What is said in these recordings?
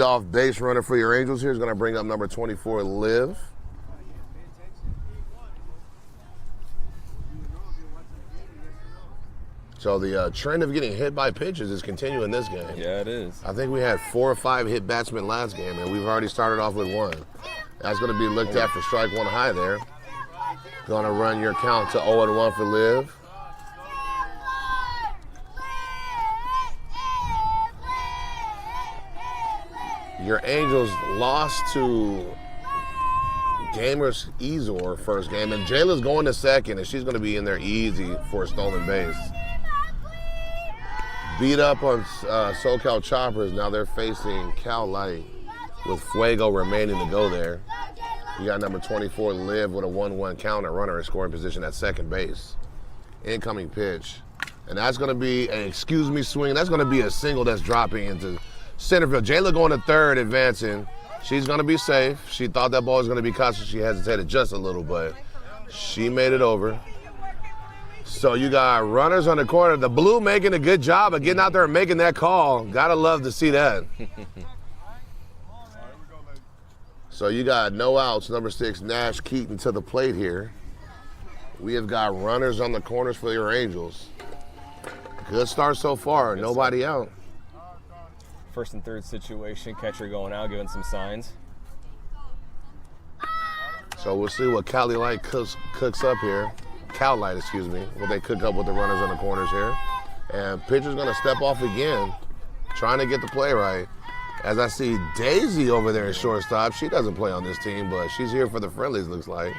Off base runner for your Angels here is going to bring up number 24, Liv. So the trend of getting hit by pitches is continuing this game. Yeah, it is. I think we had 4 or 5 hit batsmen last game, and we've already started off with 1. That's going to be looked at for strike 1 high there. Going to run your count to 0-1 for Liv. Your Angels lost to Gamers Ezor first game, and Jayla's going to second, and she's going to be in there easy for a stolen base. Beat up on SoCal Choppers. Now they're facing Cal Lite with Fuego remaining to go there. You got number 24, Liv, with a 1-1 counter runner in scoring position at second base. Incoming pitch. And that's going to be an excuse me swing. That's going to be a single that's dropping into center field. Jayla going to third, advancing. She's going to be safe. She thought that ball was going to be caught, so she hesitated just a little, but she made it over. So you got runners on the corner. The blue making a good job of getting out there and making that call. Gotta love to see that. So you got no outs. Number 6, Nash Keaton to the plate here. We have got runners on the corners for your Angels. Good start so far. Nobody out. First and third situation, catcher going out, giving some signs. So we'll see what Cali Light cooks up here. Cal Light, excuse me. What they cook up with the runners on the corners here. And pitcher's going to step off again, trying to get the play right. As I see Daisy over there at shortstop. She doesn't play on this team, but she's here for the friendlies, looks like.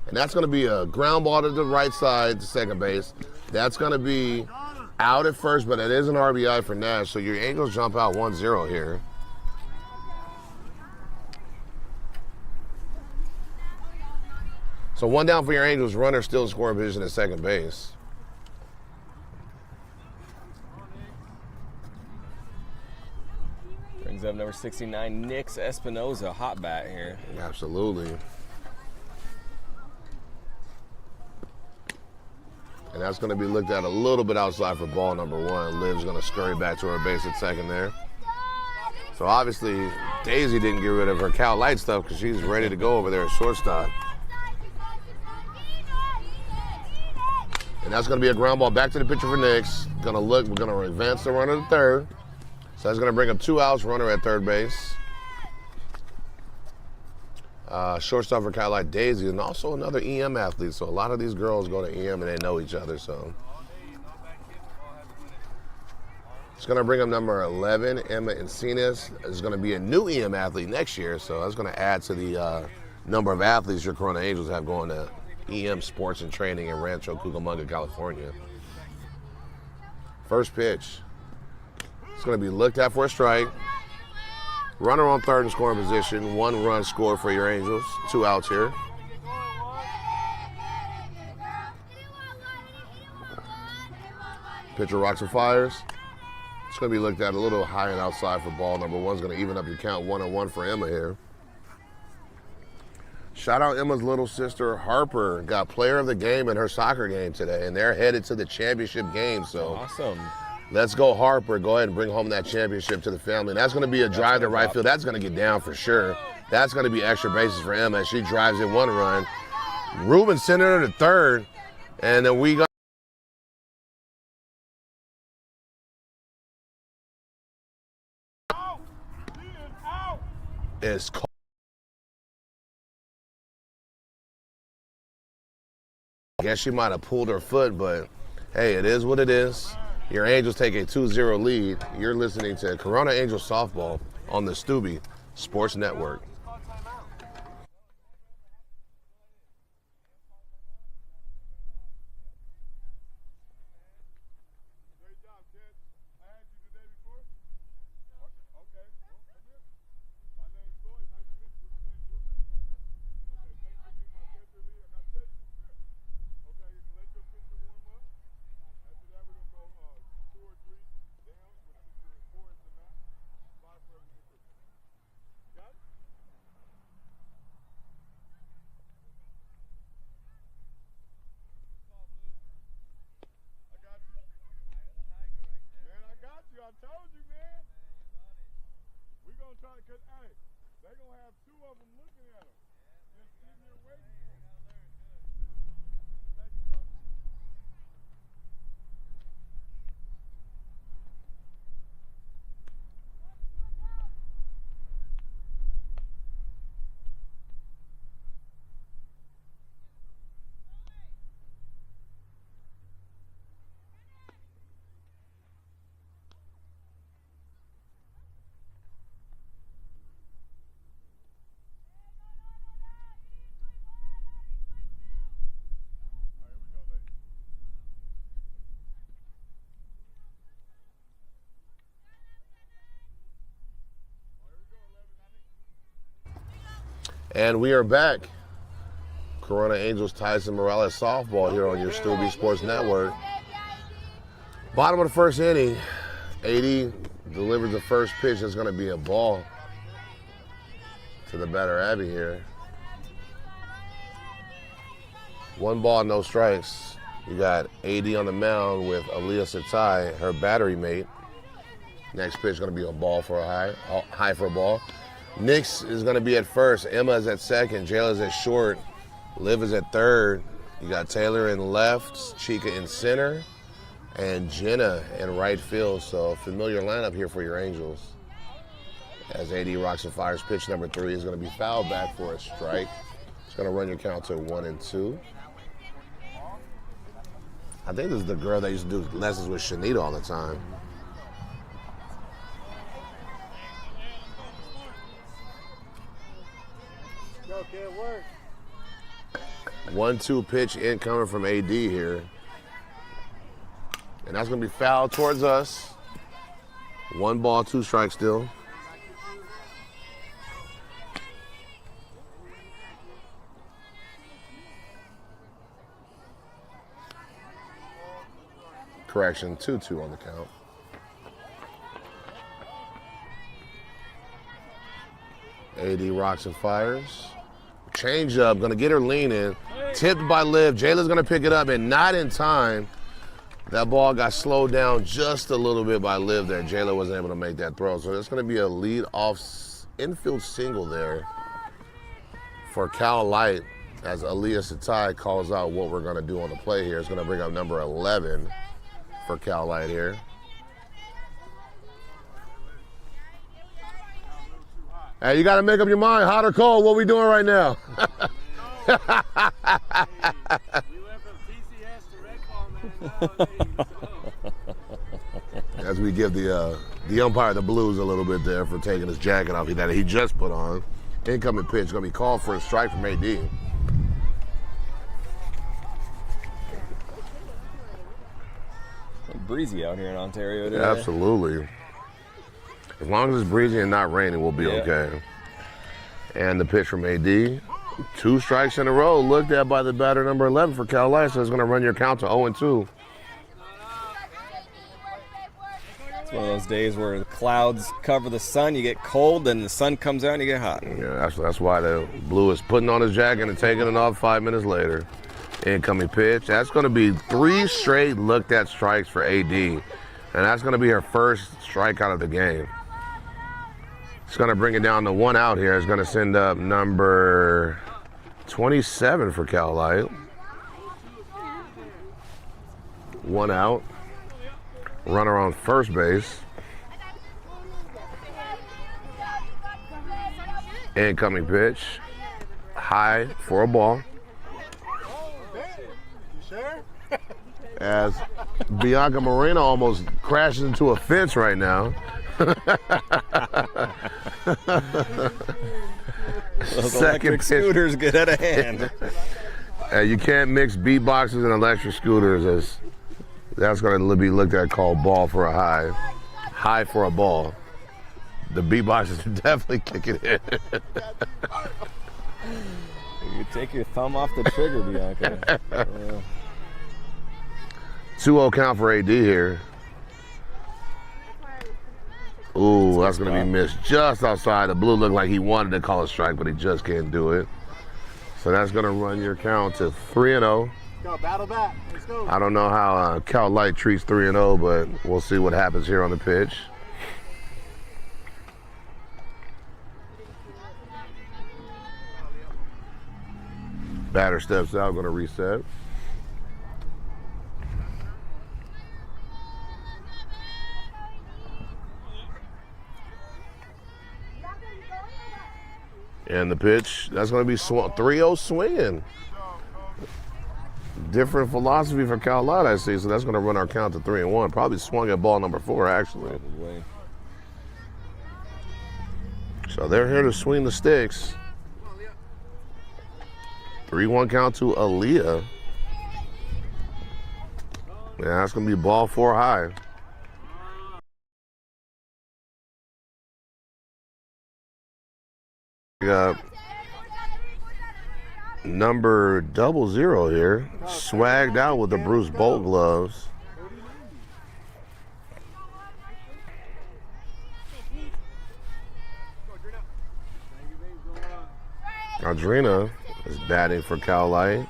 And that's going to be a ground ball to the right side to second base. That's going to be out at first, but it is an RBI for Nash. So your Angels jump out 1-0 here. So 1 down for your Angels. Runner still in scoring position at second base. Brings up number 69, Nix Espinoza, hot bat here. Absolutely. And that's going to be looked at a little bit outside for ball number 1. Liv's going to scurry back to her base at second there. So obviously, Daisy didn't get rid of her Cal Light stuff because she's ready to go over there at shortstop. And that's going to be a ground ball back to the pitcher for Nix. We're going to advance the runner to third. So that's going to bring up 2 outs, runner at third base. Shortstop for Cal Light, Daisy, and also another EM athlete. So a lot of these girls go to EM and they know each other. So it's going to bring up number 11, Emma Encinas. Is going to be a new EM athlete next year. So that's going to add to the number of athletes your Corona Angels have going to EM Sports and Training in Rancho Cucamonga, California. First pitch. It's going to be looked at for a strike. Runner on third in scoring position. 1 run scored for your Angels. 2 outs here. Pitcher rocks and fires. It's going to be looked at a little high and outside for ball number 1. Is going to even up your count 1-1 for Emma here. Shout out Emma's little sister, Harper. Got player of the game in her soccer game today, and they're headed to the championship game. So awesome. Let's go, Harper. Go ahead and bring home that championship to the family. And that's going to be a drive to right field. That's going to get down for sure. That's going to be extra bases for Emma as she drives in 1 run. Ruben sending her to third, and then we got is called. I guess she might have pulled her foot, but hey, it is what it is. Your Angels take a 2-0 lead. You're listening to Corona Angels Softball on the Stubby Sports Network. They're going to have two of them looking at them. Just sitting there waiting for them. Thank you, Coach. And we are back. Corona Angels Tyson Morales softball here on your Stubby Sports Network. Bottom of the first inning, AD delivers the first pitch. That's going to be a ball to the batter Abby here. 1 ball, no strikes. You got AD on the mound with Aaliyah Satai, her battery mate. Next pitch going to be a ball for a high for a ball. Nix is going to be at first. Emma is at second. Jayla's at short. Liv is at third. You got Taylor in left, Chica in center, and Jenna in right field. So familiar lineup here for your Angels. As AD rocks and fires pitch number 3 is going to be fouled back for a strike. It's going to run your count to 1-2. I think this is the girl that used to do lessons with Shanita all the time. Okay, it worked. 1-2 pitch incoming from AD here. And that's going to be fouled towards us. 1 ball, 2 strikes still. Correction, 2-2 on the count. AD rocks and fires. Change up, gonna get her leaning. Tipped by Liv. Jayla's gonna pick it up and not in time. That ball got slowed down just a little bit by Liv there. Jayla wasn't able to make that throw. So that's gonna be a lead off infield single there for Cal Lite as Aaliyah Satai calls out what we're gonna do on the play here. It's gonna bring up number 11 for Cal Lite here. Hey, you got to make up your mind, hot or cold. What we doing right now? We went from TCS to Red Claw, man. As we give the umpire the blues a little bit there for taking his jacket off that he just put on. Incoming pitch going to be called for a strike from AD. It's breezy out here in Ontario today. Absolutely. As long as it's breezy and not raining, we'll be okay. And the pitch from AD. 2 strikes in a row looked at by the batter number 11 for Cal Lite, so it's going to run your count to 0-2. It's one of those days where the clouds cover the sun, you get cold, then the sun comes out and you get hot. Yeah, that's why the blue is putting on his jacket and taking it off 5 minutes later. Incoming pitch. That's going to be 3 straight looked at strikes for AD. And that's going to be her first strikeout of the game. It's going to bring it down to 1 out here. It's going to send up number 27 for Cal Lite. 1 out. Runner on first base. Incoming pitch. High for a ball. As Bianca Moreno almost crashes into a fence right now. Those electric scooters get out of hand. You can't mix beatboxes and electric scooters, as that's going to be looked at called ball for a high. High for a ball. The beatboxes are definitely kicking in. You take your thumb off the trigger, Bianca. 2-0 count for AD here. Ooh, that's going to be missed just outside. The blue looked like he wanted to call a strike, but he just can't do it. So that's going to run your count to 3-0. Go, battle back. Let's go. I don't know how Cal Lite treats 3-0, but we'll see what happens here on the pitch. Batter steps out, going to reset. And the pitch, that's going to be 3-0 swinging. Different philosophy for Cal Lite, I see. So that's going to run our count to 3-1. Probably swung at ball number 4, actually. Probably. So they're here to swing the sticks. 3-1 count to Aaliyah. Yeah, that's going to be ball 4 high. We got number 00 here, swagged out with the Bruce Bolt gloves. Audrina is batting for Cal Lite.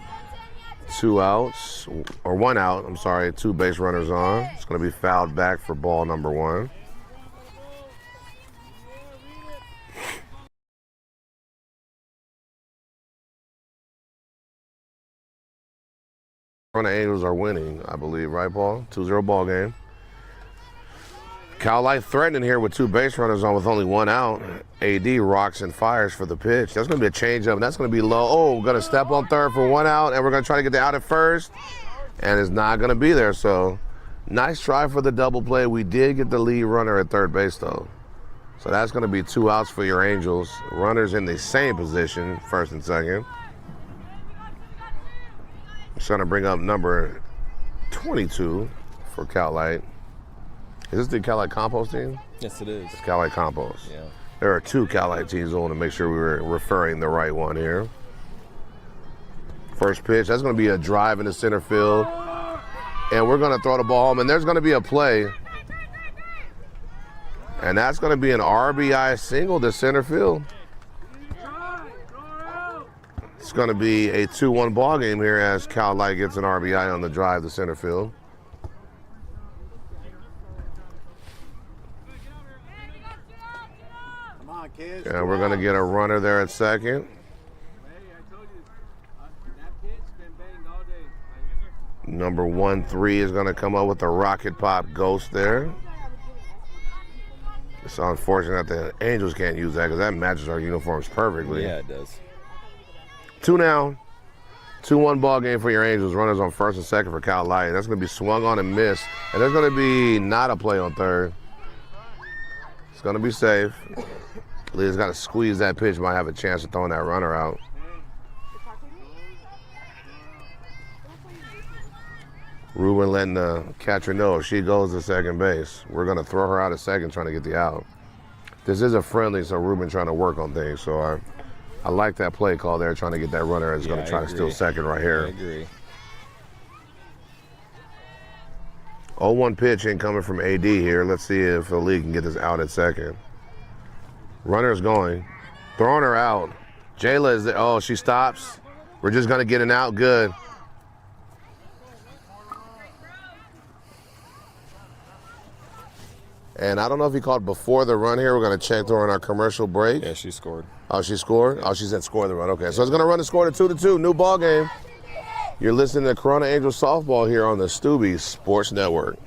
2 outs, or 1 out, I'm sorry, 2 base runners on. It's going to be fouled back for ball number 1. The Angels are winning, I believe, right, Paul? 2-0 ball game. Cal Lite threatening here with 2 base runners on with only 1 out. AD rocks and fires for the pitch. That's going to be a changeup, and that's going to be low. Oh, going to step on third for 1 out, and we're going to try to get the out at first, and it's not going to be there. So, nice try for the double play. We did get the lead runner at third base, though. So that's going to be 2 outs for your Angels. Runners in the same position, first and second. It's going to bring up number 22 for Cal Lite. Is this the Cal Lite Campos team? Yes, it is. It's Cal Lite Campos. Yeah. There are 2 Cal Lite teams. I want to make sure we were referring the right one here. First pitch, that's going to be a drive into center field. And we're going to throw the ball home. And there's going to be a play. And that's going to be an RBI single to center field. It's going to be a 2-1 ball game here as Cal Lite gets an RBI on the drive to center field. And we're going to get a runner there at second. Number 1-3 is going to come up with a rocket pop ghost there. It's unfortunate that the Angels can't use that because that matches our uniforms perfectly. Yeah, it does. 2 now. 2-1 ball game for your Angels. Runners on first and second for Cal Lite. That's going to be swung on and missed. And there's going to be not a play on third. It's going to be safe. Leah's got to squeeze that pitch. Might have a chance of throwing that runner out. Ruben letting the catcher know if she goes to second base, we're going to throw her out at second trying to get the out. This is a friendly, so Ruben trying to work on things. So I like that play call there, trying to get that runner. Is going to try to steal second right here. I agree. 0-1 pitch incoming from AD here. Let's see if the league can get this out at second. Runner's going. Throwing her out. Jayla is there. Oh, she stops. We're just going to get an out. Good. And I don't know if he called before the run here. We're going to check during our commercial break. Yeah, she scored. Oh, she scored? Oh, she said score the run. Okay, so it's going to run the score to 2-2. New ball game. You're listening to Corona Angels softball here on the Stubby Sports Network.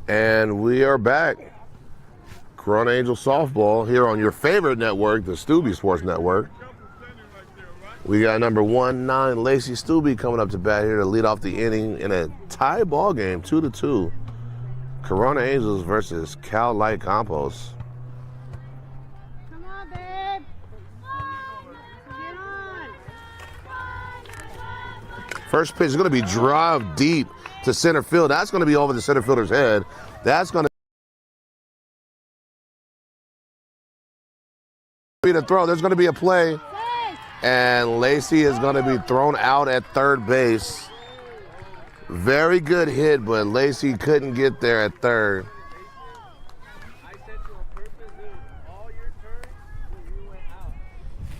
And we are back. Corona Angel softball here on your favorite network, the Stubby Sports Network. We got number 19, Lacey Stubby, coming up to bat here to lead off the inning in a tie ball game, 2-2. Corona Angels versus Cal Lite Campos. Come on, babe. Get on. First pitch is going to be drive deep to center field. That's going to be over the center fielder's head. That's going to be the throw. There's going to be a play. And Lacey is going to be thrown out at third base. Very good hit, but Lacey couldn't get there at third.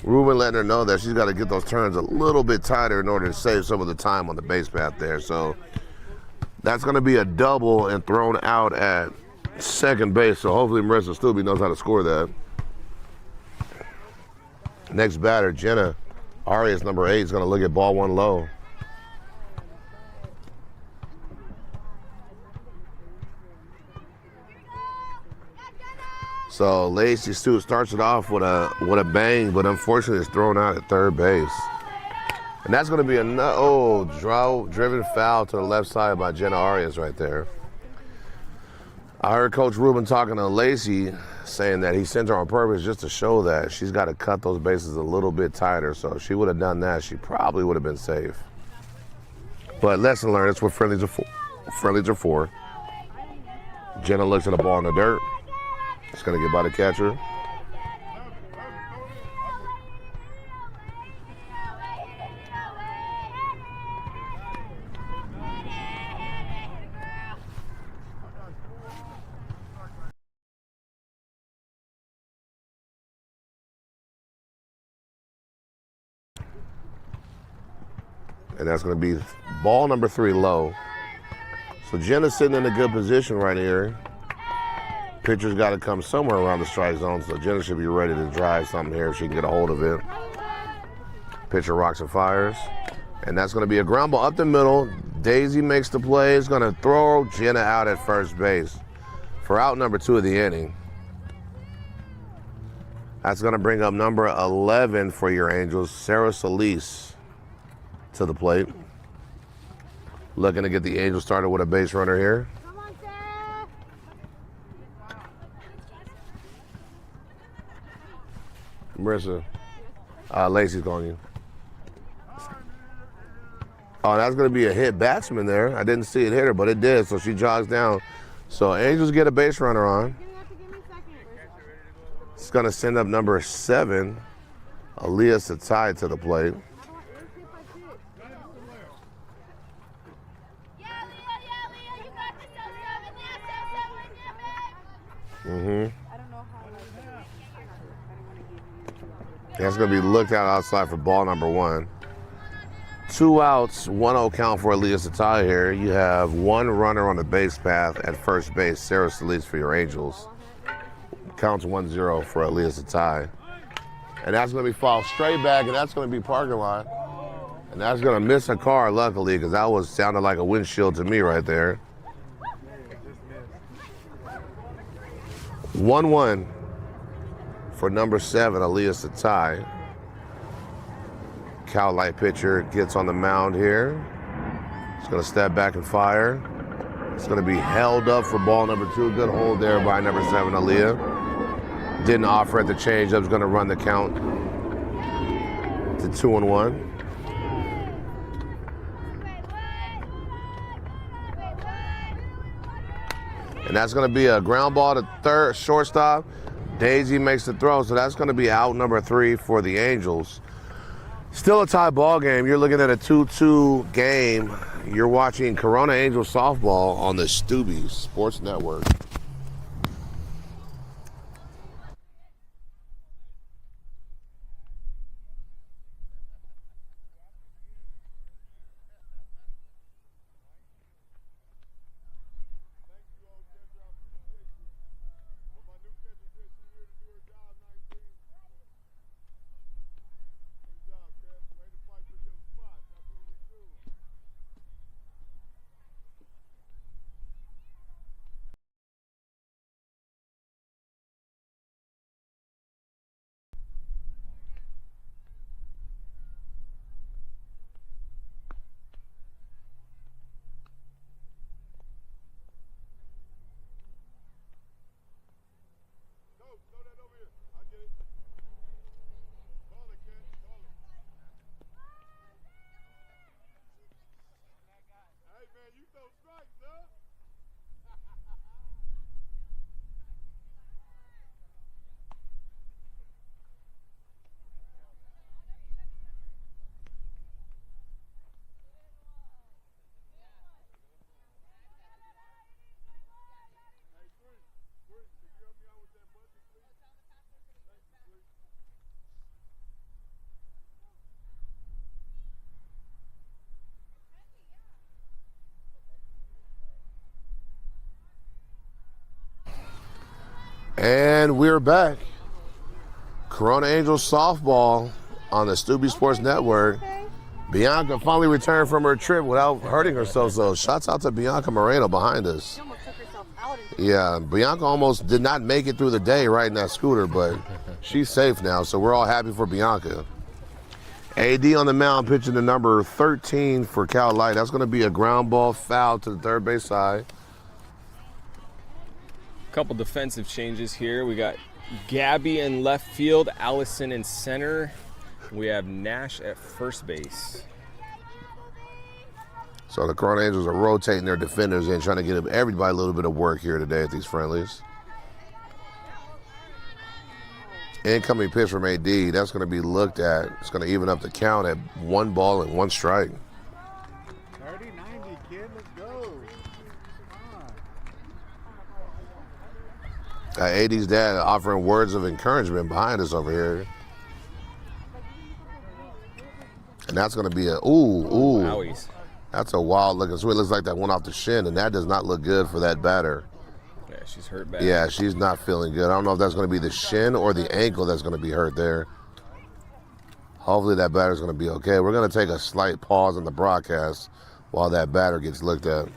Ruben letting her know that she's got to get those turns a little bit tighter in order to save some of the time on the base path there. So that's going to be a double and thrown out at second base. So hopefully Marissa Stubby knows how to score that. Next batter, Jenna Arias, number 8, is going to look at ball 1 low. So Lacey starts it off with a bang, but unfortunately it's thrown out at third base. And that's going to be a driven foul to the left side by Jenna Arias right there. I heard Coach Ruben talking to Lacey, saying that he sent her on purpose just to show that she's got to cut those bases a little bit tighter. So if she would have done that, she probably would have been safe. But lesson learned, that's what friendlies are for. Jenna looks at the ball in the dirt. It's going to get by the catcher. And that's going to be ball number 3 low. So Jenna's sitting in a good position right here. Pitcher's got to come somewhere around the strike zone, so Jenna should be ready to drive something here if she can get a hold of it. Pitcher rocks and fires. And that's going to be a ground ball up the middle. Daisy makes the play. It's going to throw Jenna out at first base for out number 2 of the inning. That's going to bring up number 11 for your Angels, Sarah Solis, to the plate. Looking to get the Angels started with a base runner here. Come on, Sarah. Marissa, Lacey's calling you. Oh, that's going to be a hit batsman there. I didn't see it hit her, but it did, so she jogs down. So Angels get a base runner on. You're gonna have to give me a second. It's going to send up number 7, Aaliyah Satai, to the plate. I don't know how. That's going to be looked at outside for ball number 1. 2 outs, 1-0 count for Aaliyah Satai here. You have 1 runner on the base path at first base, Sarah Solis for your Angels. Counts 1-0 for Aaliyah Satai. And that's going to be fouled straight back, and that's going to be parking lot. And that's going to miss a car, luckily, because that sounded like a windshield to me right there. 1-1 for number 7, Aaliyah Satai. Cal Lite pitcher gets on the mound here. He's going to step back and fire. It's going to be held up for ball number 2. Good hold there by number 7, Aaliyah. Didn't offer at the changeup. Is going to run the count to 2-1. And that's going to be a ground ball to third, shortstop. Daisy makes the throw, so that's going to be out number 3 for the Angels. Still a tie ball game. You're looking at a 2-2 game. You're watching Corona Angel softball on the Stubby Sports Network. And we're back. Corona Angels softball on the Stubby Sports Network. Bianca finally returned from her trip without hurting herself, so shouts out to Bianca Moreno behind us. She almost took herself out. Yeah, Bianca almost did not make it through the day riding that scooter, but she's safe now, so we're all happy for Bianca. AD on the mound pitching to number 13 for Cal Lite. That's going to be a ground ball foul to the third base side. Couple defensive changes here. We got Gabby in left field, Allison in center. We have Nash at first base. So the Corona Angels are rotating their defenders in, trying to get everybody a little bit of work here today at these friendlies. Incoming pitch from AD. That's going to be looked at. It's going to even up the count at 1 ball and 1 strike. 30-90, kid. Let's go. Come on. AD's dad offering words of encouragement behind us over here. And that's going to be a, ooh. Wowies. That's a wild looking swing. It looks like that went off the shin, and that does not look good for that batter. Yeah, she's hurt bad. Yeah, she's not feeling good. I don't know if that's going to be the shin or the ankle that's going to be hurt there. Hopefully that batter's going to be okay. We're going to take a slight pause on the broadcast while that batter gets looked at.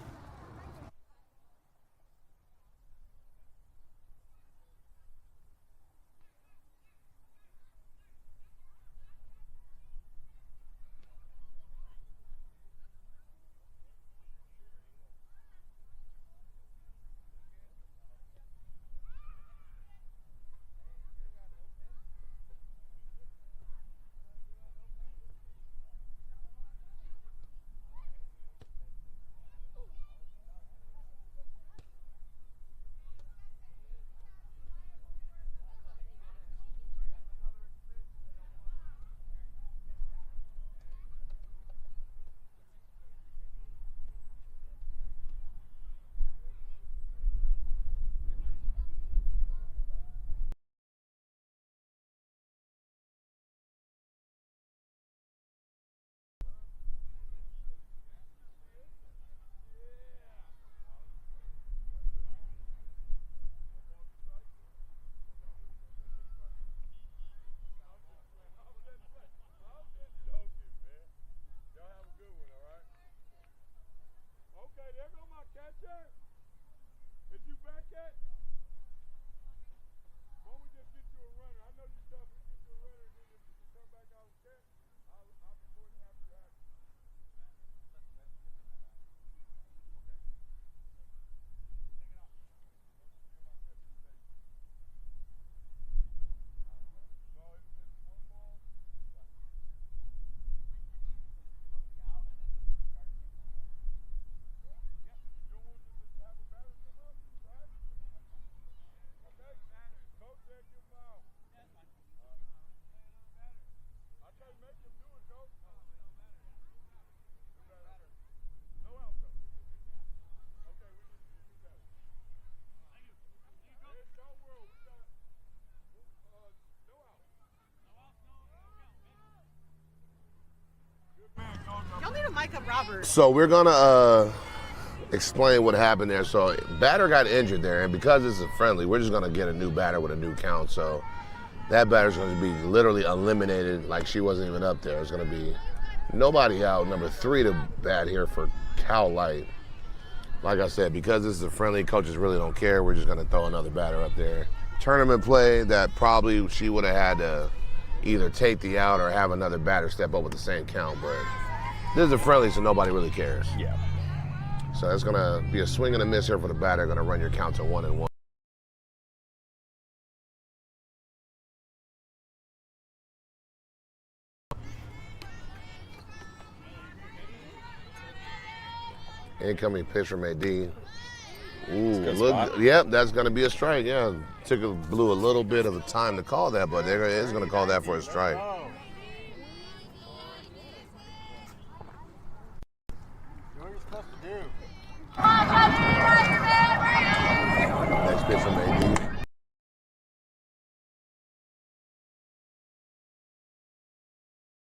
Okay, there go my catcher. Is you back yet? Why don't we just get you a runner? I know you tough. We get you a runner, and then if you can come back out and catch, I'll be more than happy to have you. Y'all need to mic up Robert. So we're going to explain what happened there. So batter got injured there, and because it's a friendly, we're just going to get a new batter with a new count. So that batter's going to be literally eliminated like she wasn't even up there. It's going to be nobody out. Number 3 to bat here for Cal Lite. Like I said, because this is a friendly, coaches really don't care. We're just going to throw another batter up there. Tournament play that probably she would have had to either take the out or have another batter step up with the same count. But this is a friendly, so nobody really cares. Yeah. So it's going to be a swing and a miss here for the batter. Going to run your count to 1-1. Incoming pitch from AD. Ooh, look, yep, that's going to be a strike. Yeah, blew a little bit of time to call that, but there is going to call that for a strike. Do what you're supposed to do. Next pitch from AD.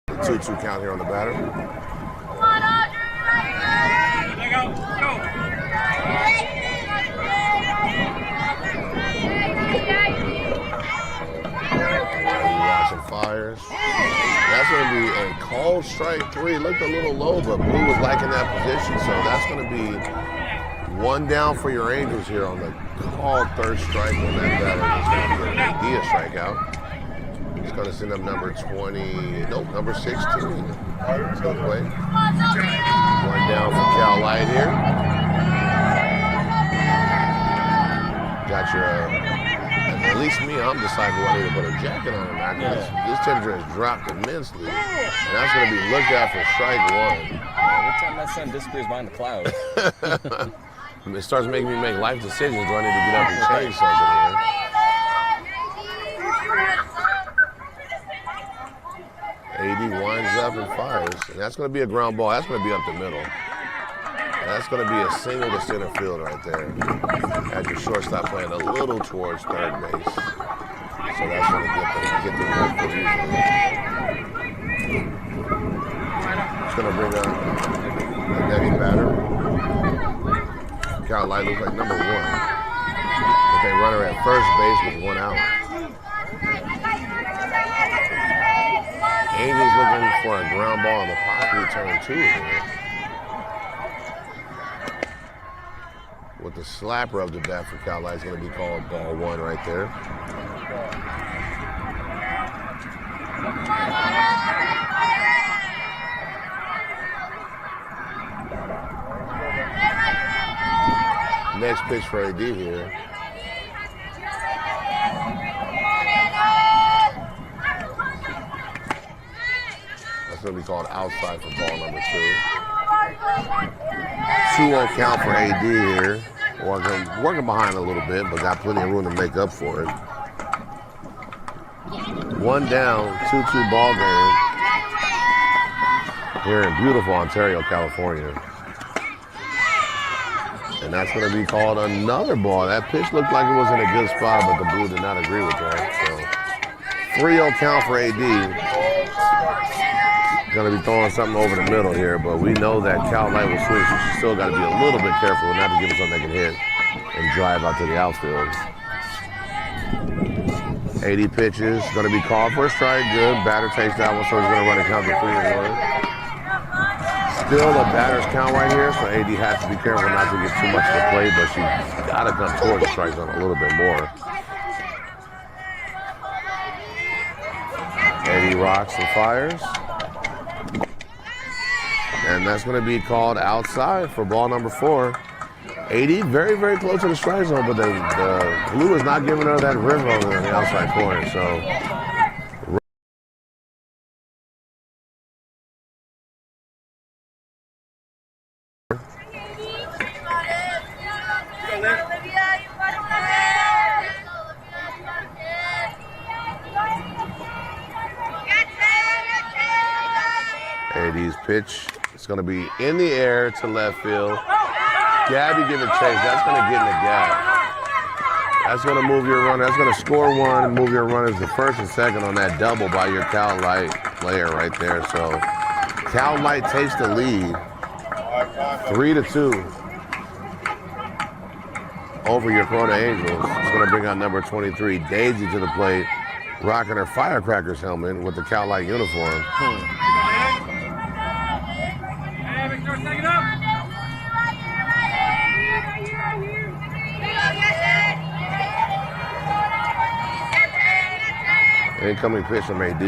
The 2-2 count here on the batter. fires. That's going to be a called strike 3. Looked a little low, but Blue was liking that position, so that's going to be 1 down for your Angels here on the called third strike on that batter. It's going to be an idea strikeout. He's going to send up number 20, nope, number 16 to the plate. 1 down for Cal Lite here. Got your, at least me, I'm deciding whether to put a jacket on or not. This temperature has dropped immensely. And that's going to be looked at for strike 1. Every time that sun disappears behind the clouds. It starts making me make life decisions. Do I need to get up and change something here? AD winds up and fires. And that's going to be a ground ball. That's going to be up the middle. And that's going to be a single to center field right there. Had your shortstop playing a little towards third base. So that's going to get the left foot usually. It's going to bring up the next batter. Cal Lite looks like number 1. With a runner at first base with 1 out. Angels looking for a ground ball on the possibly turn 2 here. With the slapper of the bat for Cal Lite is going to be called ball 1 right there. Next pitch for AD here. That's going to be called outside for ball number 2. 2 on count for AD here. Working behind a little bit, but got plenty of room to make up for it. 1 down, 2-2 ball game here in beautiful Ontario, California. And that's going to be called another ball. That pitch looked like it was in a good spot, but the Blue did not agree with that. So 3-0 count for AD. Going to be throwing something over the middle here, but we know that Cal Lite will swing, so she's still got to be a little bit careful not to give us something that can hit and drive out to the outfield. 80 pitches, going to be called for a strike. Good. Batter takes that one, so he's going to run a count to 3-1. Still a batter's count right here, so AD has to be careful not to get too much to the plate, but she's got to come towards the strike zone a little bit more. AD rocks and fires. And that's going to be called outside for ball number 4. AD very, very close to the strike zone, but the Blue is not giving her that river over in the outside corner, so. AD's pitch. It's going to be in the air to left field. Gabby giving chase. That's going to get in the gap. That's going to move your runner. That's going to score 1 and move your runners to first and second on that double by your Cal Lite player right there. So Cal Lite takes the lead 3-2 over your Corona Angels. It's going to bring out number 23, Daisy, to the plate, rocking her Firecrackers helmet with the Cal Lite uniform. Incoming pitch from AD.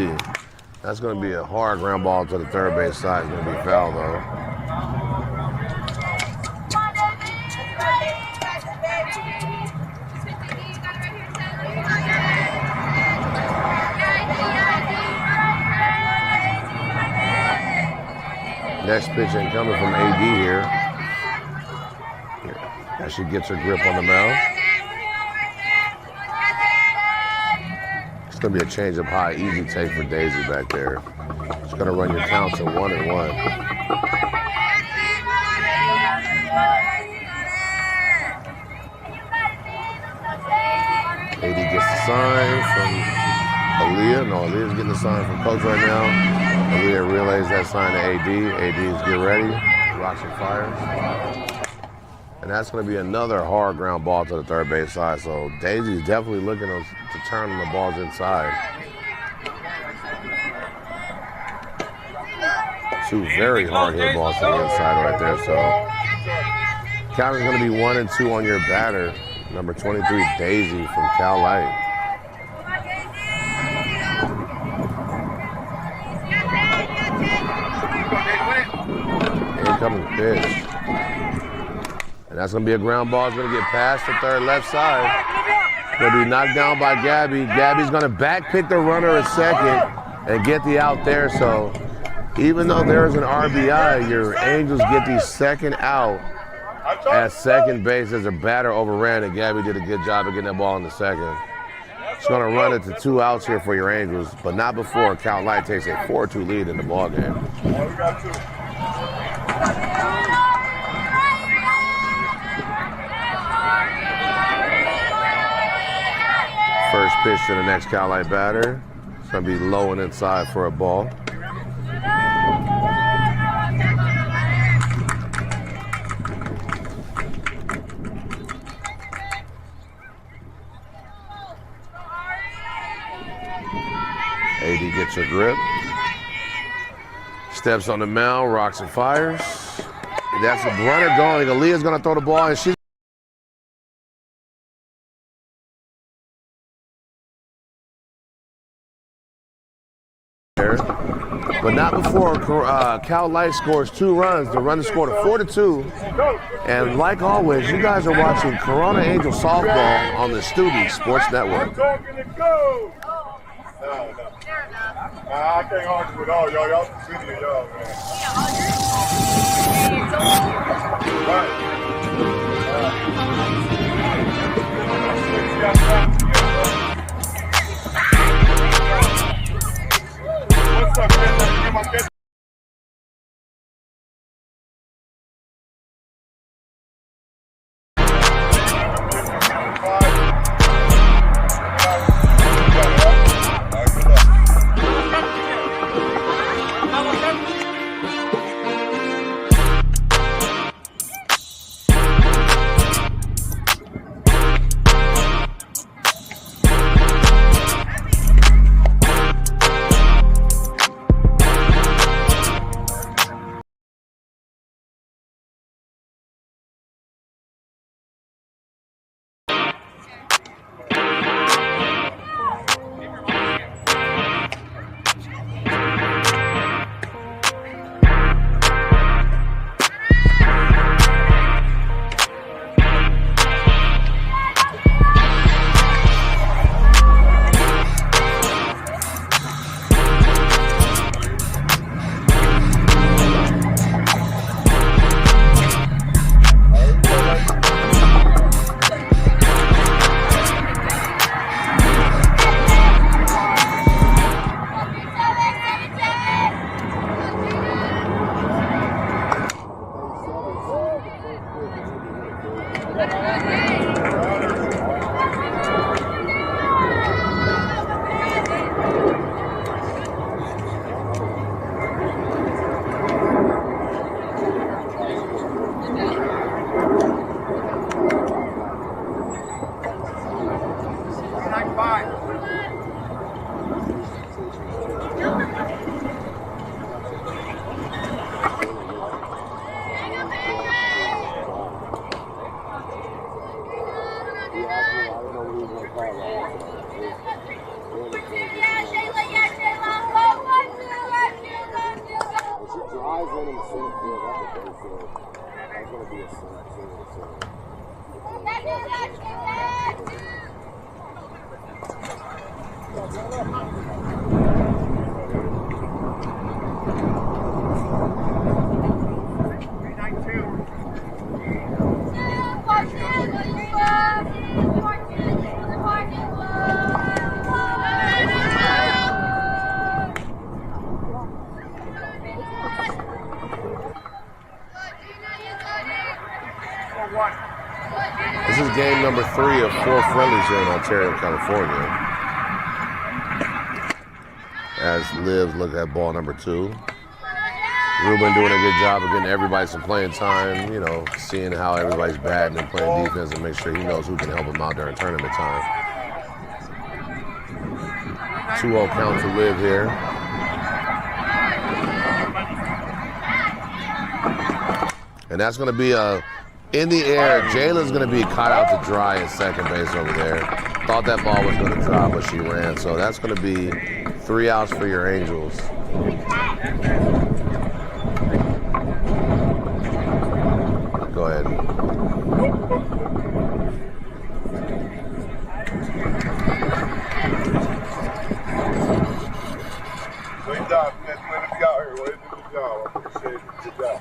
That's going to be a hard ground ball to the third base side. It's going to be foul though. Next pitch incoming from AD here. As she gets her grip on the mound. It's going to be a change up high, easy take for Daisy back there. It's going to run your count to 1-1. AD gets the sign from Aaliyah. No, Aaliyah's getting the sign from Coach right now. Aaliyah relays that sign to AD. AD's get ready, rocks and fires. And that's going to be another hard ground ball to the third base side. So Daisy's definitely looking to turn the balls inside. Two very hard hit balls to the inside right there. So count is going to be 1 and 2 on your batter. Number 23, Daisy from Cal Lite. Incoming pitch. And that's going to be a ground ball. It's going to get past the third left side. Going to be knocked down by Gabby. Gabby's going to back pick the runner at second and get the out there. So even though there's an RBI, your Angels get the second out at second base as a batter overran, and Gabby did a good job of getting that ball in the second. It's going to run it to 2 outs here for your Angels, but not before Cal Lite takes a 4-2 lead in the ball game. First pitch to the next Cal Lite batter. It's going to be low and inside for a ball. AD gets a grip. Steps on the mound, rocks and fires. That's a runner going. Aaliyah's going to throw the ball, and she's but not before Cal Lite scores 2 runs. The runner scored a 4-2. And like always, you guys are watching Corona Angel Softball on the Stubby Sports Network. No. I can't argue with all y'all. Y'all some video, y'all, man. Right. What's up, man? This is game number 3 of 4 friendlies here in Ontario, California. As Liv look at ball number 2. Ruben doing a good job of getting everybody some playing time, you know, seeing how everybody's batting and playing defense and make sure he knows who can help him out during tournament time. 2-0 count to Liv here. And that's going to be in the air. Jayla's going to be caught out to dry at second base over there. Thought that ball was going to drop, but she ran. So that's going to be 3 outs for your Angels. Go ahead. Good job. Good way to be out here. Way to do the job. I appreciate it. Good job.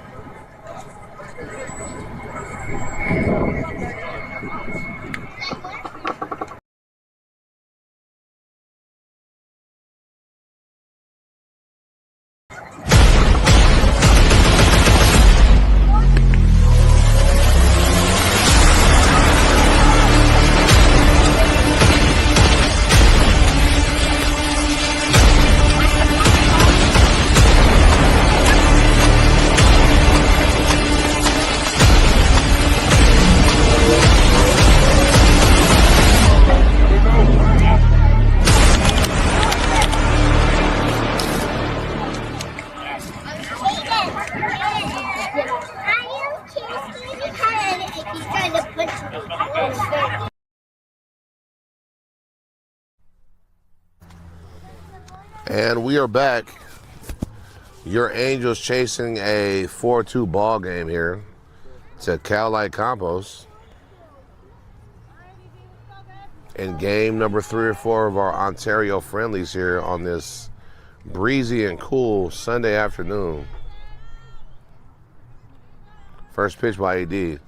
And we are back. Your Angels chasing a 4-2 ball game here to Lite Campos in game number 3 or 4 of our Ontario friendlies here on this breezy and cool Sunday afternoon. First pitch by AD. It's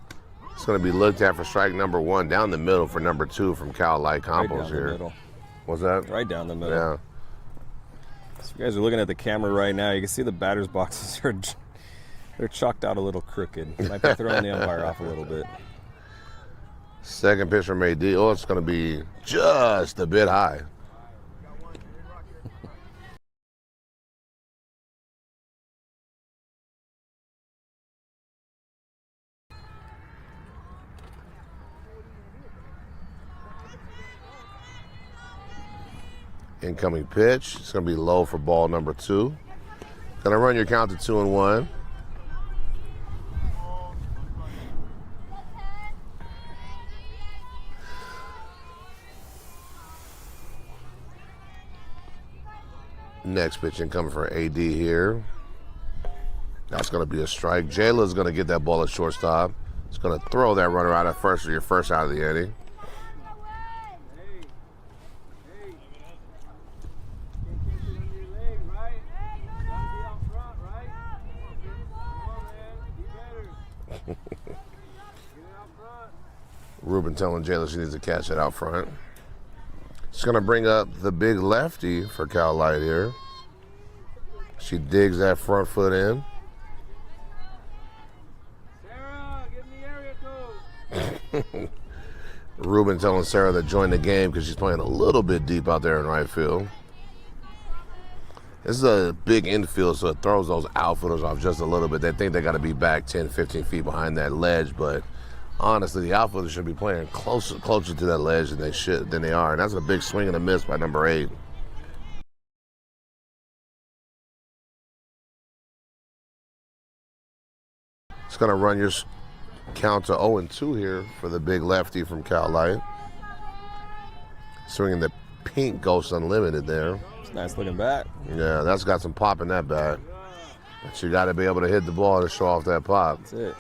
going to be looked at for strike number 1 down the middle for number 2 from Lite Campos here. Middle. What's that? Right down the middle. Yeah. So you guys are looking at the camera right now. You can see the batter's boxes they're chalked out a little crooked. Might be throwing the umpire off a little bit. Second pitch from AD. Oh, it's going to be just a bit high. Incoming pitch. It's going to be low for ball number 2. Going to run your count to 2-1. Next pitch incoming for AD here. That's going to be a strike. Jayla's going to get that ball at shortstop. It's going to throw that runner out at first for your first out of the inning. Ruben telling Jayla she needs to catch it out front. She's going to bring up the big lefty for Lite here. She digs that front foot in. Sarah, give me area code. Ruben telling Sarah to join the game because she's playing a little bit deep out there in right field. This is a big infield, so it throws those outfielders off just a little bit. They think they got to be back 10, 15 feet behind that ledge, but honestly, the outfielders should be playing closer to that ledge than they are, and that's a big swing and a miss by number 8. It's going to run your count to 0-2 here for the big lefty from Lite. Swinging the pink Ghost Unlimited there. It's a nice looking bat. Yeah, that's got some pop in that bat. But you got to be able to hit the ball to show off that pop. That's it.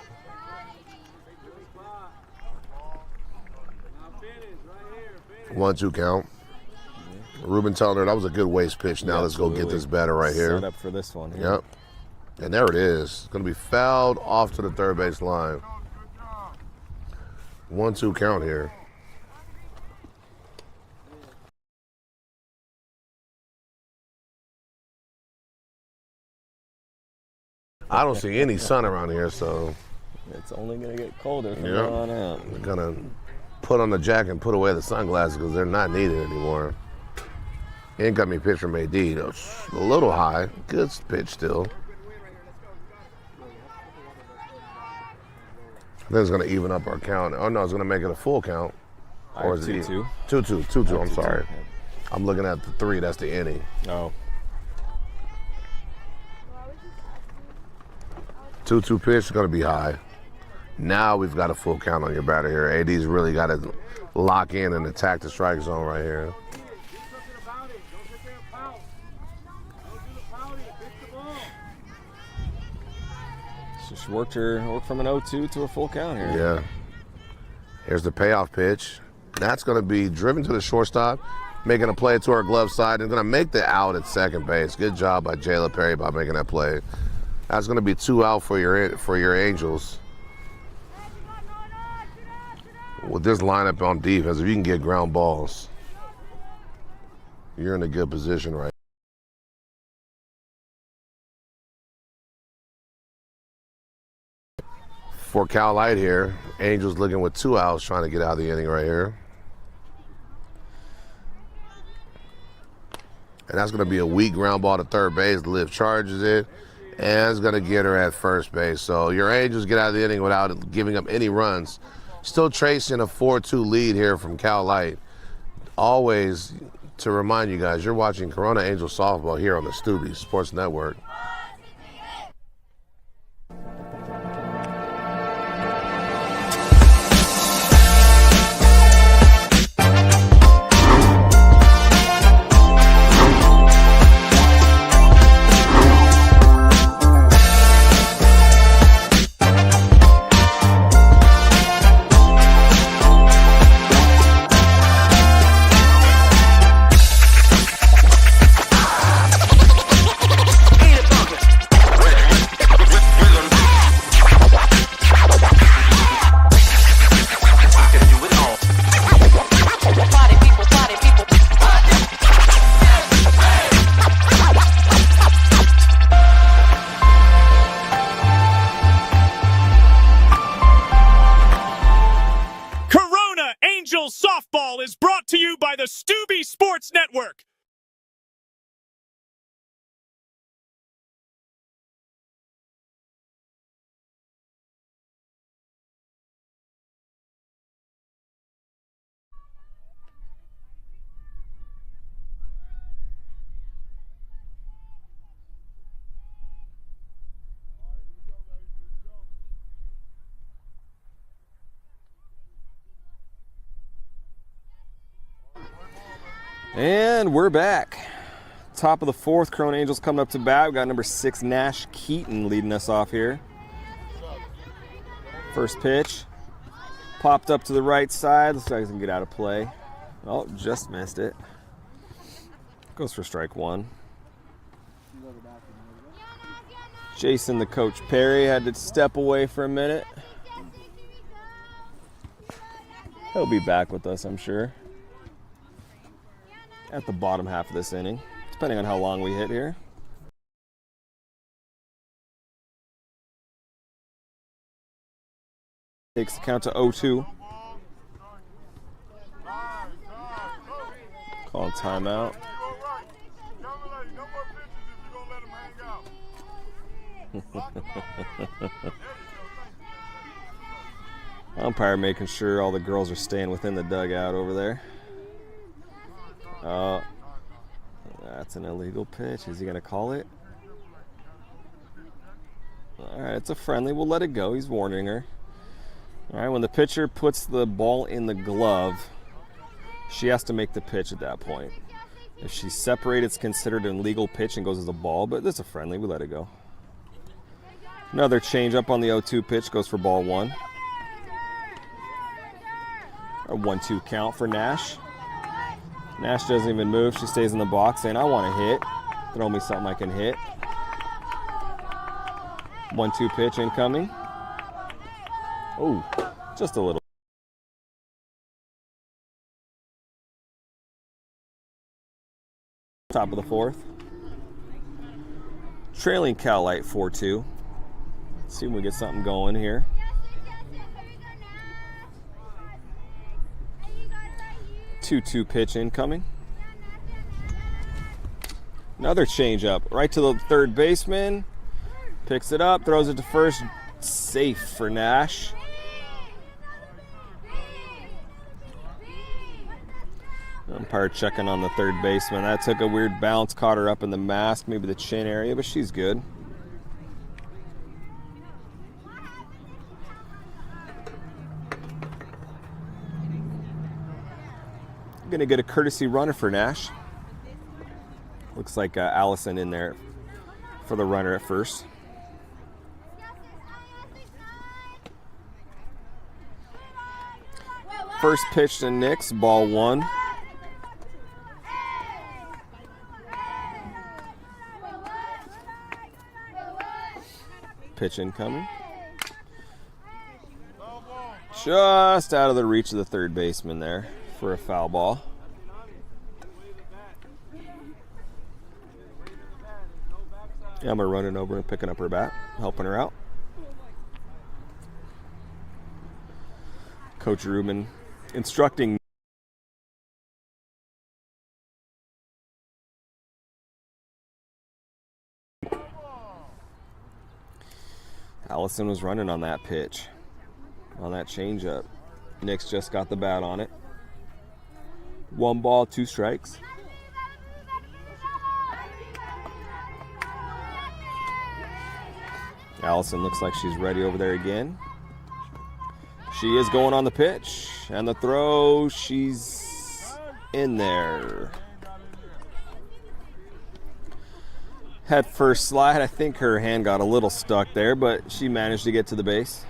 1-2 count. Ruben telling her that was a good waist pitch. Now let's go get this batter right here. Set up for this one. Yep. And there it is. It's going to be fouled off to the third base line. 1-2 count here. I don't see any sun around here, so It's only going to get colder from Yep. now on out. we're going to put on the jacket and put away the sunglasses because they're not needed anymore. Incoming pitch from AD. A little high. Good pitch still. I think it's going to even up our count. Oh, no, it's going to make it a full count. Or is it 2-2? 2-2. I'm sorry. I'm looking at the 3. That's the inning. Oh. 2-2 pitch is going to be high. Now we've got a full count on your batter here. AD's really got to lock in and attack the strike zone right here. Just worked from an 0-2 to a full count here. Yeah. Here's the payoff pitch. That's going to be driven to the shortstop, making a play to our glove side, and going to make the out at second base. Good job by Jayla Perry by making that play. That's going to be 2 out for your Angels. With this lineup on defense, if you can get ground balls, you're in a good position right now. For Cal Lite here, Angels looking with 2 outs, trying to get out of the inning right here. And that's going to be a weak ground ball to third base. Liv charges it, and it's going to get her at first base. So your Angels get out of the inning without giving up any runs. Still tracing a 4-2 lead here from Cal Lite. Always to remind you guys, you're watching Corona Angel Softball here on the Stubby Sports Network. Softball is brought to you by the Stubby Sports Network. And we're back. Top of the 4th, Corona Angels coming up to bat. We got number 6, Nash Keaton, leading us off here. First pitch. Popped up to the right side. Looks like he's going to get out of play. Oh, just missed it. Goes for strike 1. Jason, the coach Perry, had to step away for a minute. He'll be back with us, I'm sure, at the bottom half of this inning, depending on how long we hit here. Takes the count to 0-2. Calling timeout. Umpire making sure all the girls are staying within the dugout over there. That's an illegal pitch. Is he going to call it? All right, it's a friendly. We'll let it go. He's warning her. All right, when the pitcher puts the ball in the glove, she has to make the pitch at that point. If she's separated, it's considered an illegal pitch and goes as a ball, but this is a friendly. We let it go. Another change up on the 0-2 pitch, goes for ball 1. A 1-2 count for Nash. Nash doesn't even move. She stays in the box saying, I want to hit. Throw me something I can hit. 1-2 pitch incoming. Oh, just a little. Top of the 4th. Trailing Cal Lite 4-2. See if we get something going here. Two-two pitch incoming. Another change up right to the third baseman. Picks it up, throws it to first. Safe for Nash. Umpire checking on the third baseman. That took a weird bounce, caught her up in the mask, maybe the chin area, but she's good. Going to get a courtesy runner for Nash. Looks like Allison in there for the runner at first. First pitch to Nix, ball 1. Pitch incoming. Just out of the reach of the third baseman there for a foul ball. Emma running over and picking up her bat, helping her out. Coach Rubin instructing Allison was running on that pitch, on that changeup. Nix just got the bat on it. 1 ball, 2 strikes. Allison looks like she's ready over there again. She is going on the pitch, and the throw, she's in there. Head first slide. I think her hand got a little stuck there, but she managed to get to the base.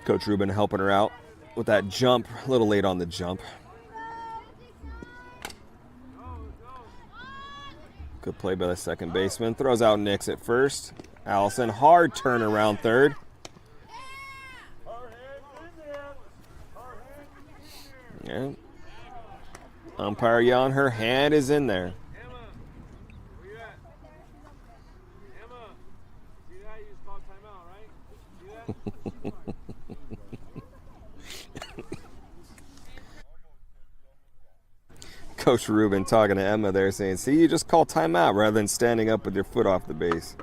Coach Rubin helping her out with that jump, a little late on the jump. Good play by the second baseman. Throws out Nix at first. Allison, hard turn around third. Yeah. Umpire yelling, her hand is in there. Emma, where you at? Emma, see that? You just called timeout, right? See that? Coach Rubin talking to Emma there saying, see, you just call timeout rather than standing up with your foot off the base.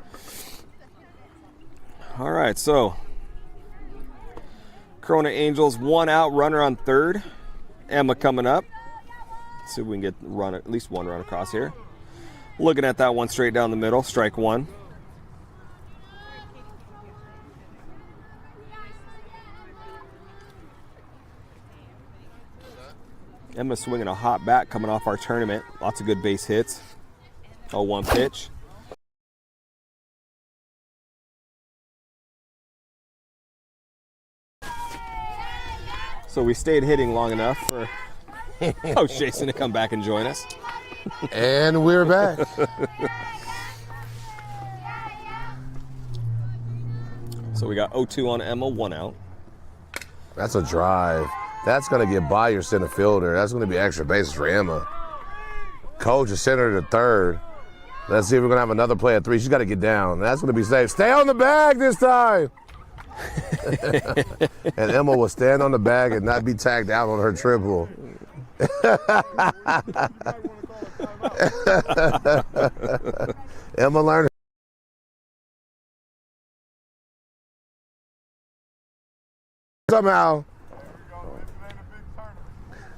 All right, so Corona Angels 1 out, runner on third. Emma coming up. See if we can get at least 1 run across here. Looking at that one straight down the middle, strike 1. Emma swinging a hot bat coming off our tournament. Lots of good base hits. 0-1 pitch. So we stayed hitting long enough for Coach Jason to come back and join us. And we're back. So we got 0-2 on Emma, 1 out. That's a drive. That's going to get by your center fielder. That's going to be extra bases for Emma. Coach is center to third. Let's see if we're going to have another play at 3. She's got to get down. That's going to be safe. Stay on the bag this time. And Emma will stand on the bag and not be tagged out on her triple. Emma learned. Somehow.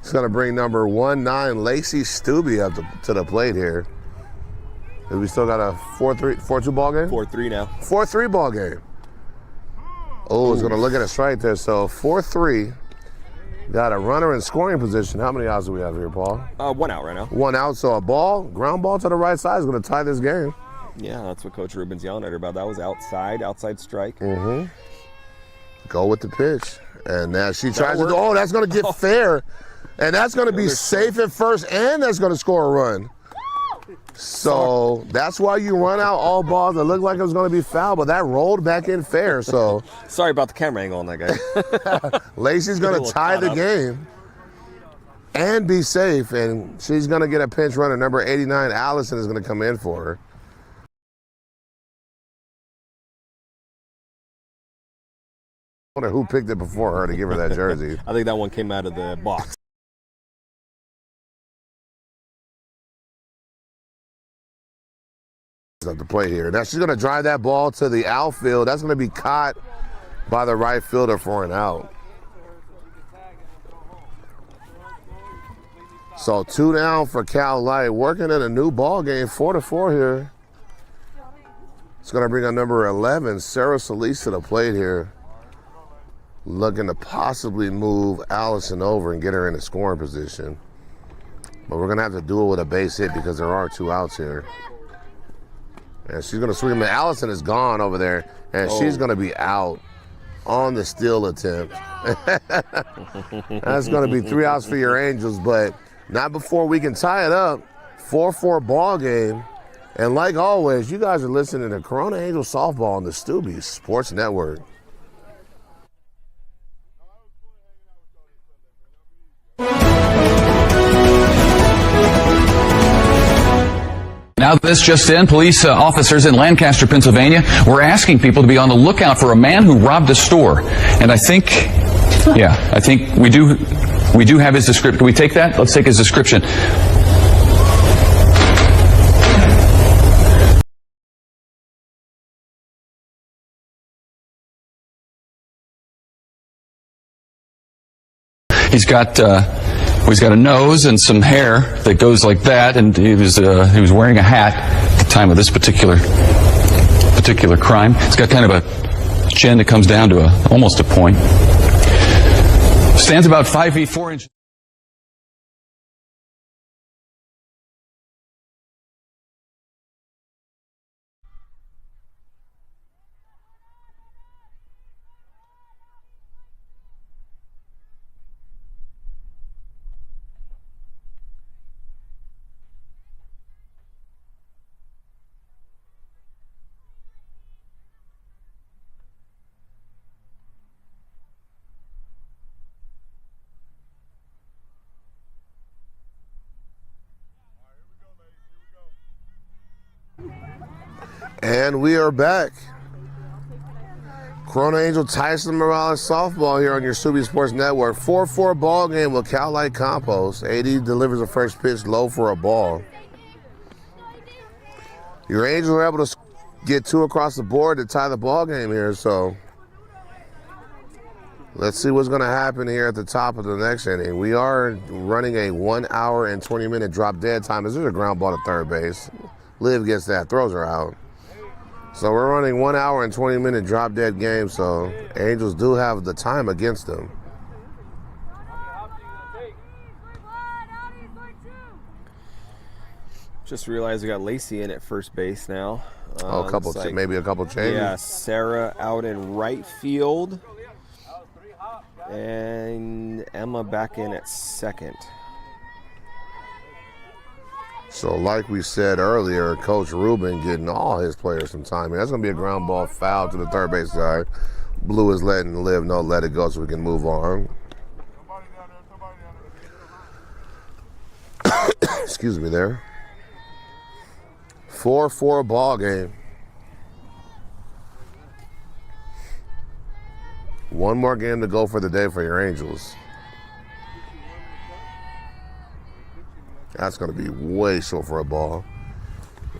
It's going to bring number 19, Lacey Stubbe, up to the plate here. We still got a 4-2 ball game? 4-3 now. 4-3 ball game. Oh, it's going to look at a strike there. So 4-3. Got a runner in scoring position. How many outs do we have here, Paul? 1 out right now. 1 out. So a ground ball to the right side is going to tie this game. Yeah, that's what Coach Rubin's yelling at her about. That was outside strike. Mm-hmm. Go with the pitch. And now she tries to do, that's going to get fair. And that's going to be safe at first, and that's going to score a run. So that's why you run out all balls that looked like it was going to be foul, but that rolled back in fair. So sorry about the camera angle on that guy. Lacey's going to tie the game and be safe, and she's going to get a pinch runner. Number 89, Allison, is going to come in for her. I wonder who picked it before her to give her that jersey. I think that one came out of the box. Up to play here. Now she's going to drive that ball to the outfield. That's going to be caught by the right fielder for an out. So 2 down for Cal Lite, working in a new ball game, 4-4 here. It's going to bring on number 11, Sarah Solis, to the plate here. Looking to possibly move Allison over and get her in a scoring position. But we're going to have to do it with a base hit because there are 2 outs here. And she's going to swing him. Allison is gone over there, and she's going to be out on the steal attempt. That's going to be 3 outs for your Angels, but not before we can tie it up. 4-4 ball game. And like always, you guys are listening to Corona Angel Softball on the Stubby Sports Network. Now this just in, police officers in Lancaster, Pennsylvania were asking people to be on the lookout for a man who robbed a store. And I think we do have his description. Can we take that? Let's take his description. He's got a nose and some hair that goes like that, and he was wearing a hat at the time of this particular crime. He's got kind of a chin that comes down to almost a point. Stands about 5 feet 4 inches. And we are back. Corona Angel Tyson Morales softball here on your Stubby Sports Network. 4-4 ball game with Cal Lite Campos. AD delivers the first pitch low for a ball. Your Angels are able to get 2 across the board to tie the ball game here, so let's see what's going to happen here at the top of the next inning. We are running a 1 hour and 20 minute drop dead time. This is a ground ball to third base. Liv gets that, throws her out. So we're running 1 hour and 20 minute drop dead game, so Angels do have the time against them. Just realized we got Lacey in at first base now. Maybe a couple changes. Yeah, Sarah out in right field. And Emma back in at second. So like we said earlier, Coach Rubin getting all his players some time. That's going to be a ground ball foul to the third base side. Blue is letting Liv know, let it go so we can move on. Excuse me there. 4-4 ball game. One more game to go for the day for your Angels. That's going to be way short for a ball.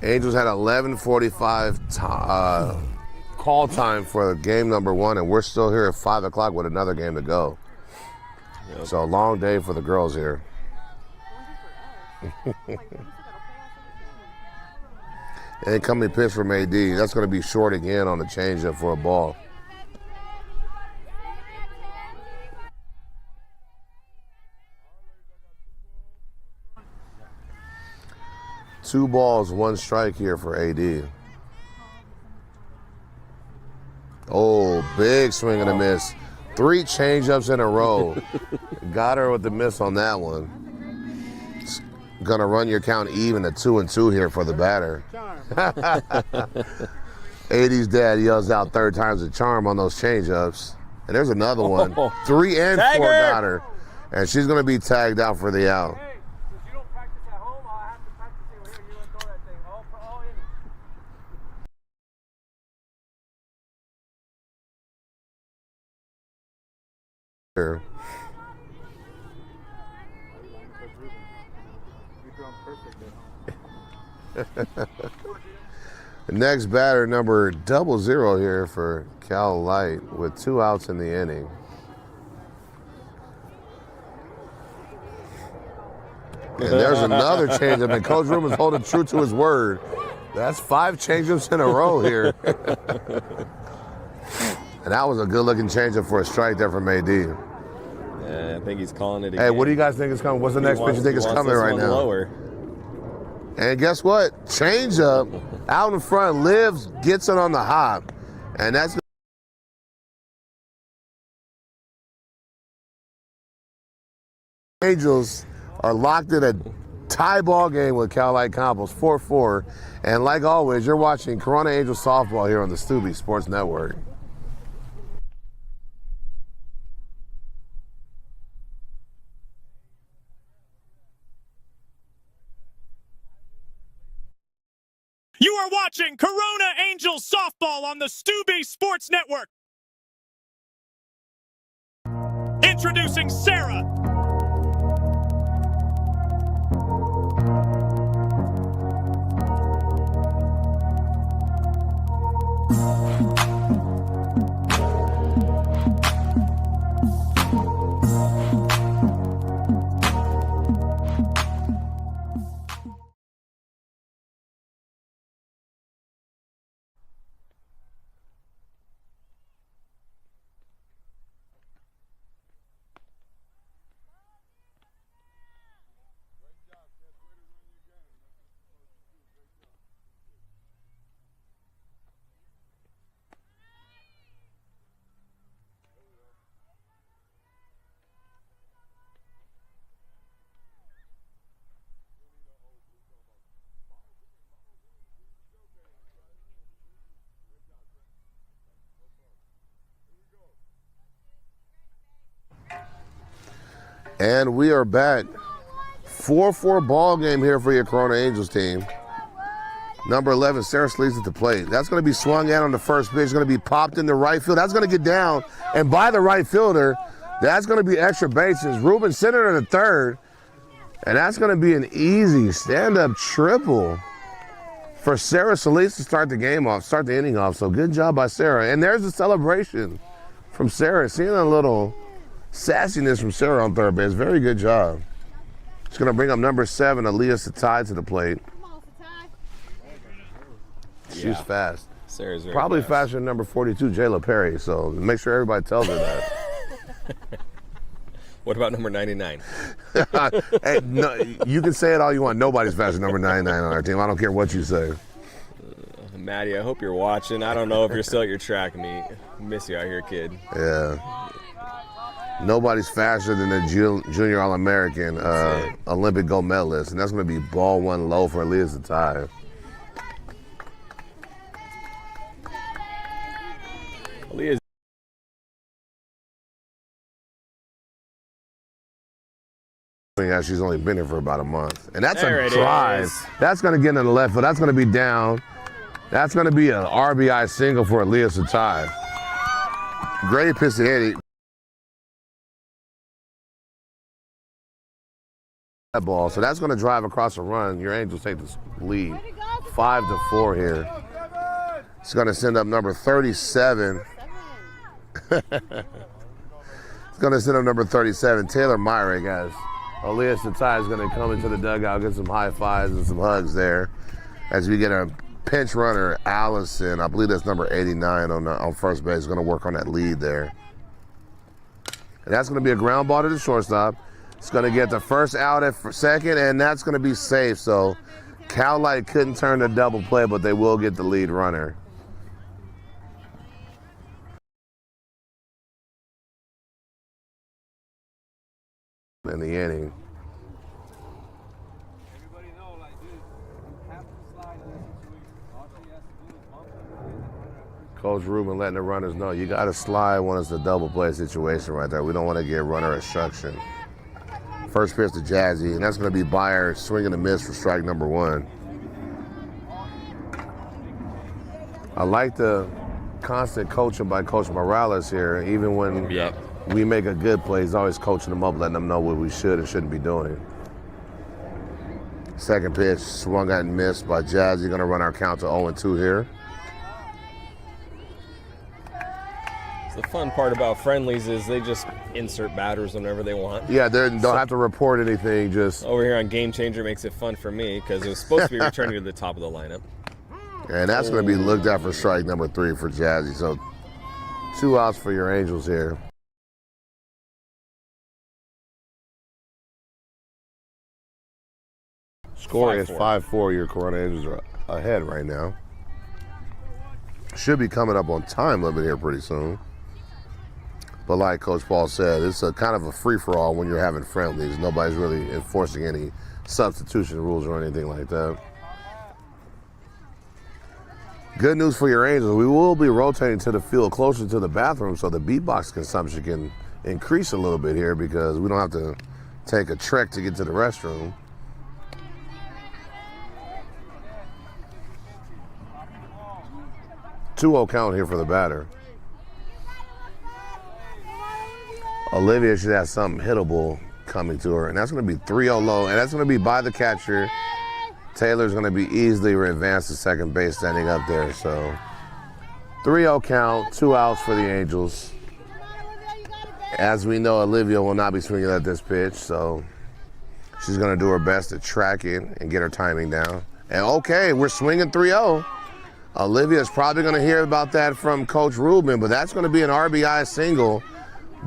Angels had 11:45 call time for game number 1, and we're still here at 5 o'clock with another game to go. Yep. So a long day for the girls here. Incoming pitch from AD. That's going to be short again on the changeup for a ball. Two balls, 1 strike here for AD. Oh, big swing and a miss. 3 changeups in a row. Got her with the miss on that one. It's gonna run your count even at 2-2 here for the batter. AD's dad yells out 3rd time's a charm on those changeups. And there's another one. 3 and 4 got her. And she's gonna be tagged out for the out. Next batter, number 00 here for Cal Lite with 2 outs in the inning. And there's another changeup, and Coach Rubin's holding true to his word. That's 5 changeups in a row here. And that was a good-looking changeup for a strike there from AD. Yeah, I think he's calling it again. Hey, what do you guys think is coming? What's the next pitch you think is coming right now? Lower. And guess what? Changeup out in front, lives, gets it on the hop. And that's Angels are locked in a tie ball game with Cal Lite Campos, 4-4. And like always, you're watching Corona Angels softball here on the Stubby Sports Network. You are watching Corona Angels softball on the Stubby Sports Network. Introducing Sarah. And we are back. 4-4 ball game here for your Corona Angels team. Number 11, Sarah Sleeves at the plate. That's going to be swung at on the first pitch. It's going to be popped in the right field. That's going to get down. And by the right fielder, that's going to be extra bases. Ruben Center to the third. And that's going to be an easy stand-up triple for Sarah Solis to start the game off, start the inning off. So good job by Sarah. And there's the celebration from Sarah. Seeing a little sassiness from Sarah on third base. Very good job. She's going to bring up number 7, Aaliyah Satai, to the plate. She's fast. Sarah's very Probably fast. faster than number 42, Jayla Perry. So make sure everybody tells her that. What about number 99? Hey, no, you can say it all you want. Nobody's faster than number 99 on our team. I don't care what you say. Maddie, I hope you're watching. I don't know if you're still at your track meet. Miss you out here, kid. Yeah. Nobody's faster than the junior All-American Olympic gold medalist. And that's going to be ball one low for Aaliyah Satai. Aaliyah's Yeah, she's only been here for about a month. And that's There a it drive. is. That's going to get into the left field. That's going to be down. That's going to be an RBI single for Aaliyah Satai. Great pitch to hit it. That ball. So that's going to drive across a run. Your Angels take the lead. 5-4 here. It's going to send up number 37. It's going to send up number 37, Taylor Myrick, guys. Aaliyah Satai is going to come into the dugout, get some high fives and some hugs there as we get a pinch runner, Allison. I believe that's number 89 on first base. Going to work on that lead there. And that's going to be a ground ball to the shortstop. It's going to get the first out at second, and that's going to be safe. So Cal Lite couldn't turn the double play, but they will get the lead runner. In the inning. Everybody know, like, dude, you have to slide in this situation. All she has to do is bump it and get the runner at first. Coach Ruben letting the runners know you got to slide when it's a double play situation right there. We don't want to get runner instruction. First pitch to Jazzy, and that's going to be Byer swinging a miss for strike number 1. I like the constant coaching by Coach Morales here, even when we make a good play. He's always coaching them up, letting them know what we should and shouldn't be doing. Second pitch, swung out and missed by Jazzy. Going to run our count to 0-2 here. The fun part about friendlies is they just insert batters whenever they want. Yeah, they don't have to report anything. Just Over here on Game Changer makes it fun for me because it was supposed to be returning to the top of the lineup. And that's going to be looked at for strike number 3 for Jazzy. So 2 outs for your Angels here. Score is 5-4. Your Corona Angels are ahead right now. Should be coming up on time limit here pretty soon. But like Coach Paul said, it's a kind of a free-for-all when you're having friendlies. Nobody's really enforcing any substitution rules or anything like that. Good news for your Angels. We will be rotating to the field closer to the bathroom so the beatbox consumption can increase a little bit here because we don't have to take a trek to get to the restroom. Two-0 count here for the batter. Olivia should have something hittable coming to her, and that's going to be 3-0 low, and that's going to be by the catcher. Taylor's going to be easily advanced to second base standing up there. So 3-0 count, 2 outs for the Angels. As we know, Olivia will not be swinging at this pitch, so she's going to do her best to track it and get her timing down. And okay, we're swinging 3-0. Olivia's probably going to hear about that from Coach Rubin, but that's going to be an RBI single.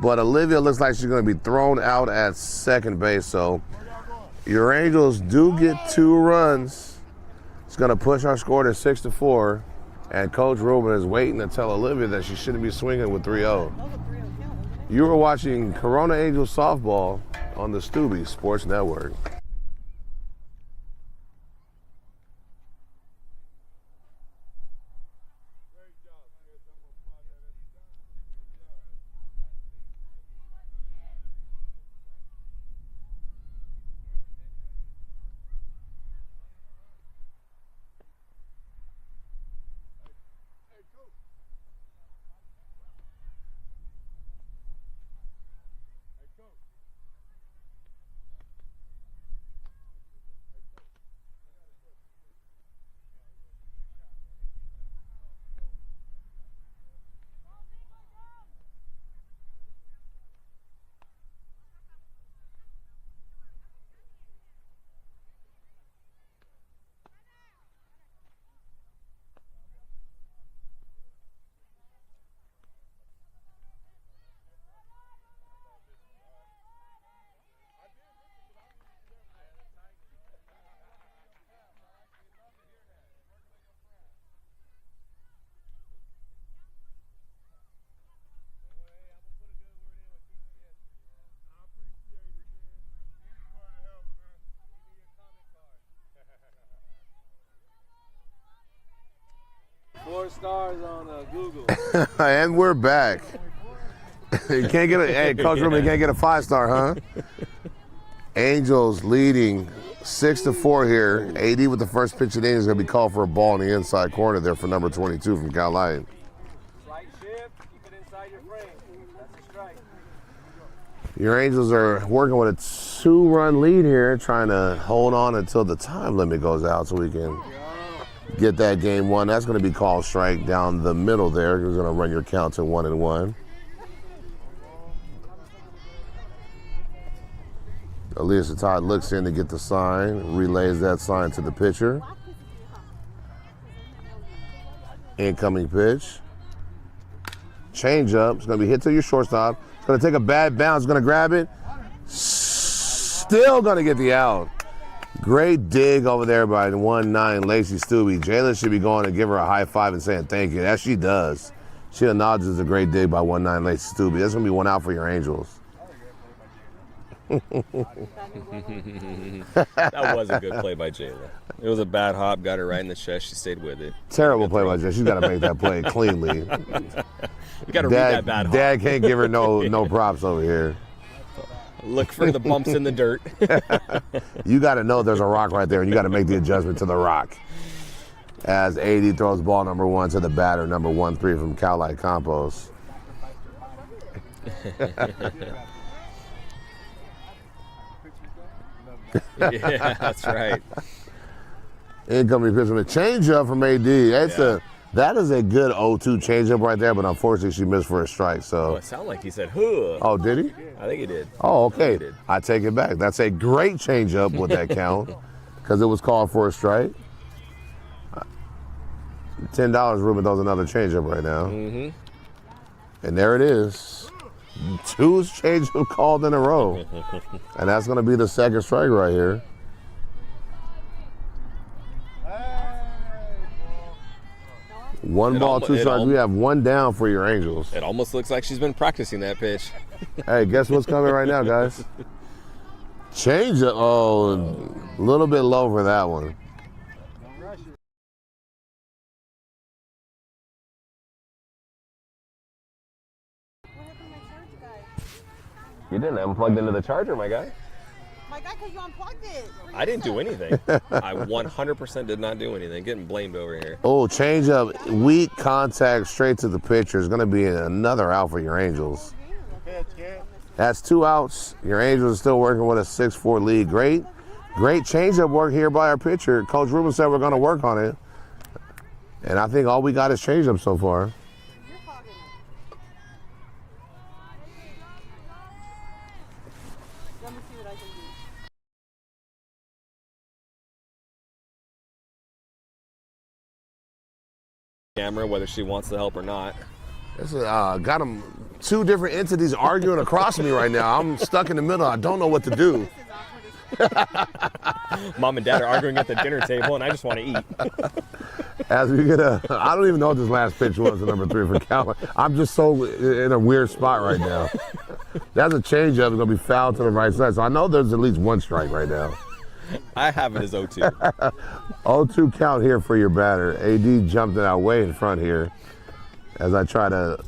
But Olivia looks like she's going to be thrown out at second base, so your Angels do get 2 runs. It's going to push our score to 6-4, and Coach Rubin is waiting to tell Olivia that she shouldn't be swinging with 3-0. You were watching Corona Angels softball on the Stubby Sports Network. Stars on Google. And we're back. You can't get a, hey, Coach Rubin, you can't get a 5-star, huh? Angels leading 6-4 here. AD with the first pitch of the inning is going to be called for a ball in the inside corner there for number 22 from Cal Lite. Slight shift, keep it inside your frame. That's a strike. Your Angels are working with a 2-run lead here, trying to hold on until the time limit goes out so we can get that game won. That's going to be called strike down the middle there. You're going to run your count to 1-1. Elias Todd looks in to get the sign, relays that sign to the pitcher. Incoming pitch. Change up. It's going to be hit to your shortstop. It's going to take a bad bounce. Going to grab it. Still going to get the out. Great dig over there by the 1-9 Lacey Stubbe. Jayla should be going to give her a high five and saying thank you. As she does. She acknowledges a great dig by 1-9 Lacey Stubbe. That's going to be 1 out for your Angels. That was a good play by Jayla. It was a bad hop, got her right in the chest. She stayed with it. Terrible play by Jayla. She's got to make that play cleanly. You got to read that bad hop. Dad can't give her no props over here. Look for the bumps in the dirt. You got to know there's a rock right there, and you got to make the adjustment to the rock. As AD throws ball number 1 to the batter, number 1-3 from Cal Lite Campos. Yeah, that's right. Incoming pitch from a changeup from AD. That is a good 0-2 changeup right there, but unfortunately she missed for a strike. So it sounded like he said, "Huh." Oh, did he? I think he did. Oh, okay. I take it back. That's a great changeup with that count because it was called for a strike. $10, Ruben throws another changeup right now. And there it is. 2 changeup called in a row. And that's going to be the second strike right here. One ball, 2 strikes. We have 1 down for your Angels. It almost looks like she's been practicing that pitch. Hey, guess what's coming right now, guys? Changeup. Oh, a little bit low for that one. You didn't. I'm plugged into the charger, my guy. My guy, because you unplugged it. I didn't do anything. I 100% did not do anything. Getting blamed over here. Oh, changeup, weak contact straight to the pitcher is going to be another out for your Angels. That's 2 outs. Your Angels are still working with a 6-4 lead. Great changeup work here by our pitcher. Coach Ruben said we're going to work on it. And I think all we got is changeup so far. Let me see what I can do. Camera, whether she wants the help or not. This is, got them 2 different entities arguing across me right now. I'm stuck in the middle. I don't know what to do. Mom and Dad are arguing at the dinner table, and I just want to eat. As we get I don't even know what this last pitch was, the number 3 for Cal. I'm just so in a weird spot right now. That's a changeup. It's going to be fouled to the right side. So I know there's at least 1 strike right now. I have it as 0-2. 0-2 count here for your batter. AD jumped it out way in front here as I try to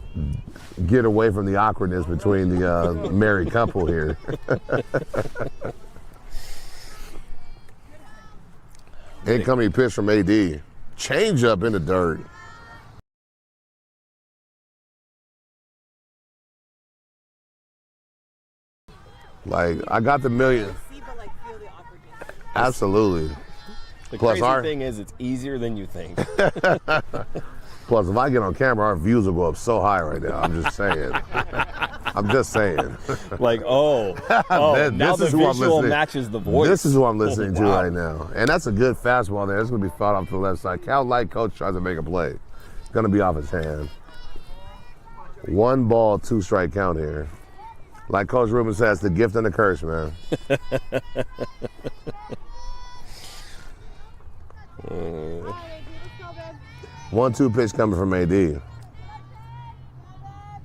get away from the awkwardness between the married couple here. Incoming pitch from AD. Change up in the dirt. Like, I got the million. Absolutely. The Plus crazy thing is, it's easier than you think. Plus, if I get on camera, our views will go up so high right now. I'm just saying. I'm just saying. Like, now the visual matches the voice. This is who I'm listening to right now. And that's a good fastball there. It's going to be fouled off to the left side. Cal Lite coach tries to make a play. It's going to be off his hand. 1 ball, 2 strike count here. Like Coach Ruben says, the gift and the curse, man. 1-2 pitch coming from AD.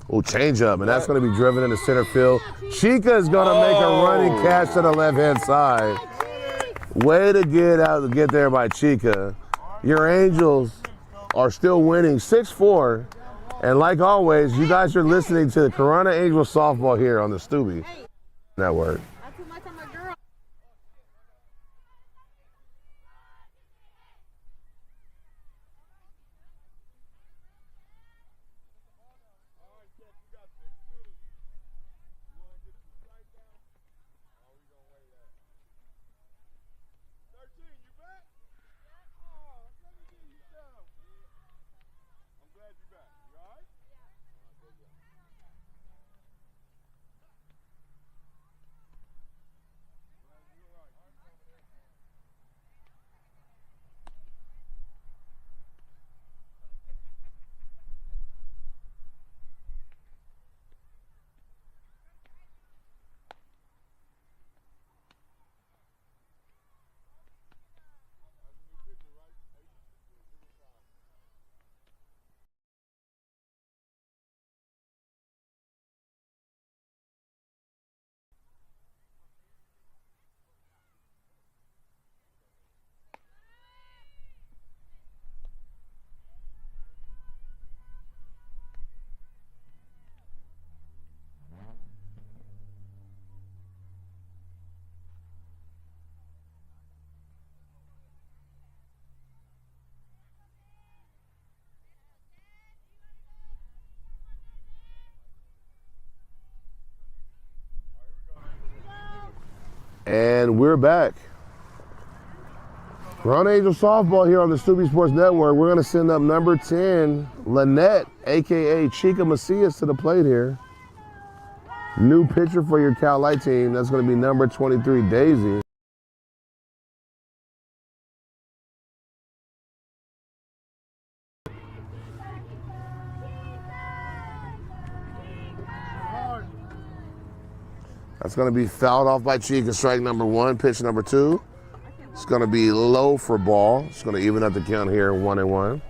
Oh, change up, and that's going to be driven into center field. Chica is going to make a running catch to the left-hand side. Way to get there by Chica. Your Angels are still winning 6-4. And like always, you guys are listening to the Corona Angels softball here on the Stubby Network. And we're back. Corona Angel softball here on the Stubby Sports Network. We're going to send up number 10, Lynette, a.k.a. Chica Macias, to the plate here. New pitcher for your Cal Lite team. That's going to be number 23, Daisy. That's going to be fouled off by Chica. Strike number 1, pitch number 2. It's going to be low for ball. It's going to even up the count here, 1-1.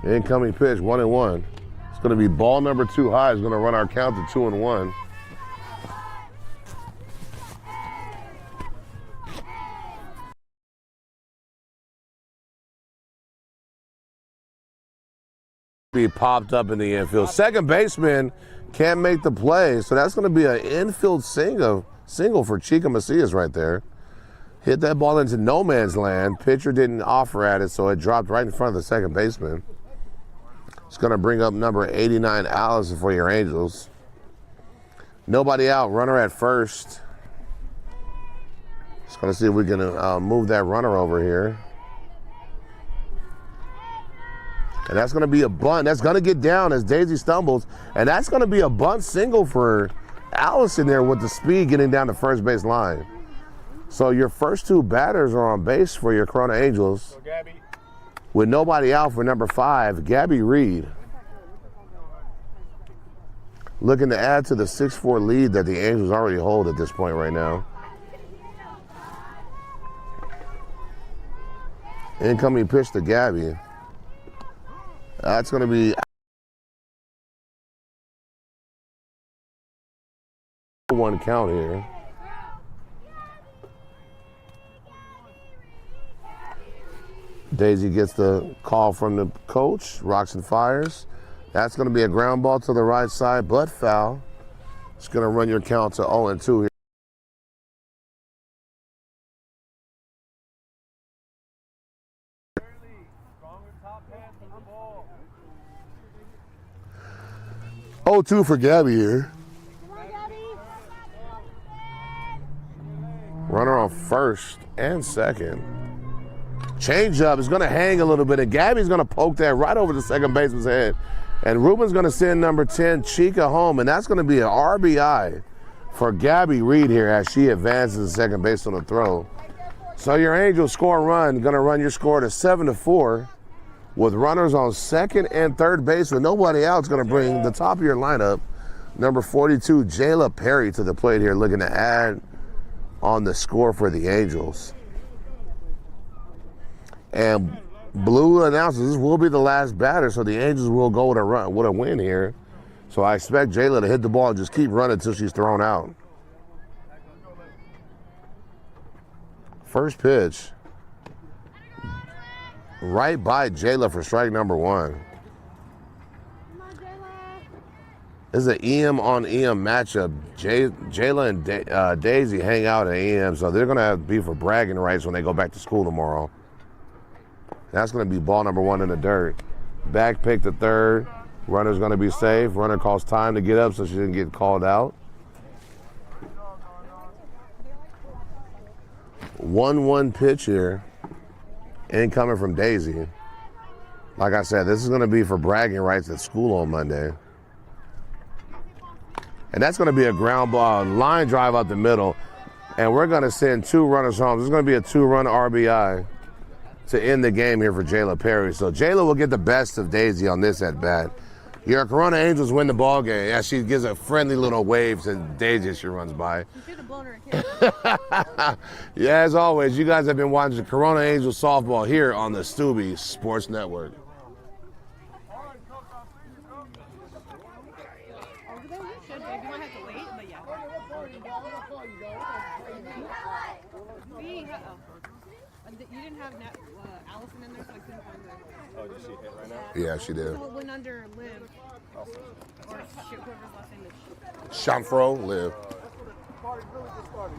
Incoming pitch, 1-1. It's going to be ball number 2 high. It's going to run our count to 2-1. Be popped up in the infield. Second baseman can't make the play, so that's going to be an infield single for Chica Macias right there. Hit that ball into no man's land. Pitcher didn't offer at it, so it dropped right in front of the second baseman. It's going to bring up number 89, Allison, for your Angels. Nobody out. Runner at first. Just going to see if we can move that runner over here. And that's going to be a bunt. That's going to get down as Daisy stumbles. And that's going to be a bunt single for Allison there with the speed getting down the first base line. So your first 2 batters are on base for your Corona Angels. With nobody out for number 5, Gabby Reed. Looking to add to the 6-4 lead that the Angels already hold at this point right now. Incoming pitch to Gabby. That's going to be 1 count here. Daisy gets the call from the coach, rocks and fires. That's going to be a ground ball to the right side, but foul. It's going to run your count to 0-2 here. Oh, 2 for Gabby here. Runner on first and second. Change up is going to hang a little bit, and Gabby's going to poke that right over the second baseman's head. And Ruben's going to send number 10, Chica, home, and that's going to be an RBI for Gabby Reed here as she advances to second base on the throw. So your Angels score a run, going to run your score to 7-4. With runners on second and third base with nobody out, it's going to bring the top of your lineup, number 42, Jayla Perry, to the plate here, looking to add on the score for the Angels. And Blue announces this will be the last batter, so the Angels will go with a win here. So I expect Jayla to hit the ball and just keep running until she's thrown out. First pitch. Right by Jayla for strike number 1. This is an EM on EM matchup. Jayla and Daisy hang out at EM, so they're going to have to be for bragging rights when they go back to school tomorrow. That's going to be ball number 1 in the dirt. Back pick to third. Runner's going to be safe. Runner calls time to get up so she didn't get called out. 1-1 pitch here. Incoming from Daisy. Like I said, this is going to be for bragging rights at school on Monday. And that's going to be a ground ball, line drive up the middle. And we're going to send 2 runners home. This is going to be a 2-run RBI to end the game here for Jayla Perry. So Jayla will get the best of Daisy on this at bat. Your Corona Angels win the ball game. Yeah, she gives a friendly little wave to Daisy as she runs by. You should have blown her a kiss. Yeah, as always, you guys have been watching Corona Angels softball here on the Stubby Sports Network. Over there, you should, babe. You might have to wait, but yeah. You didn't have Allison in there, so I couldn't find her. Oh, did she hit right now? Yeah, she did. So it went under Liv. Or whoever's last name is. Chamfro, Liv. Party really just started.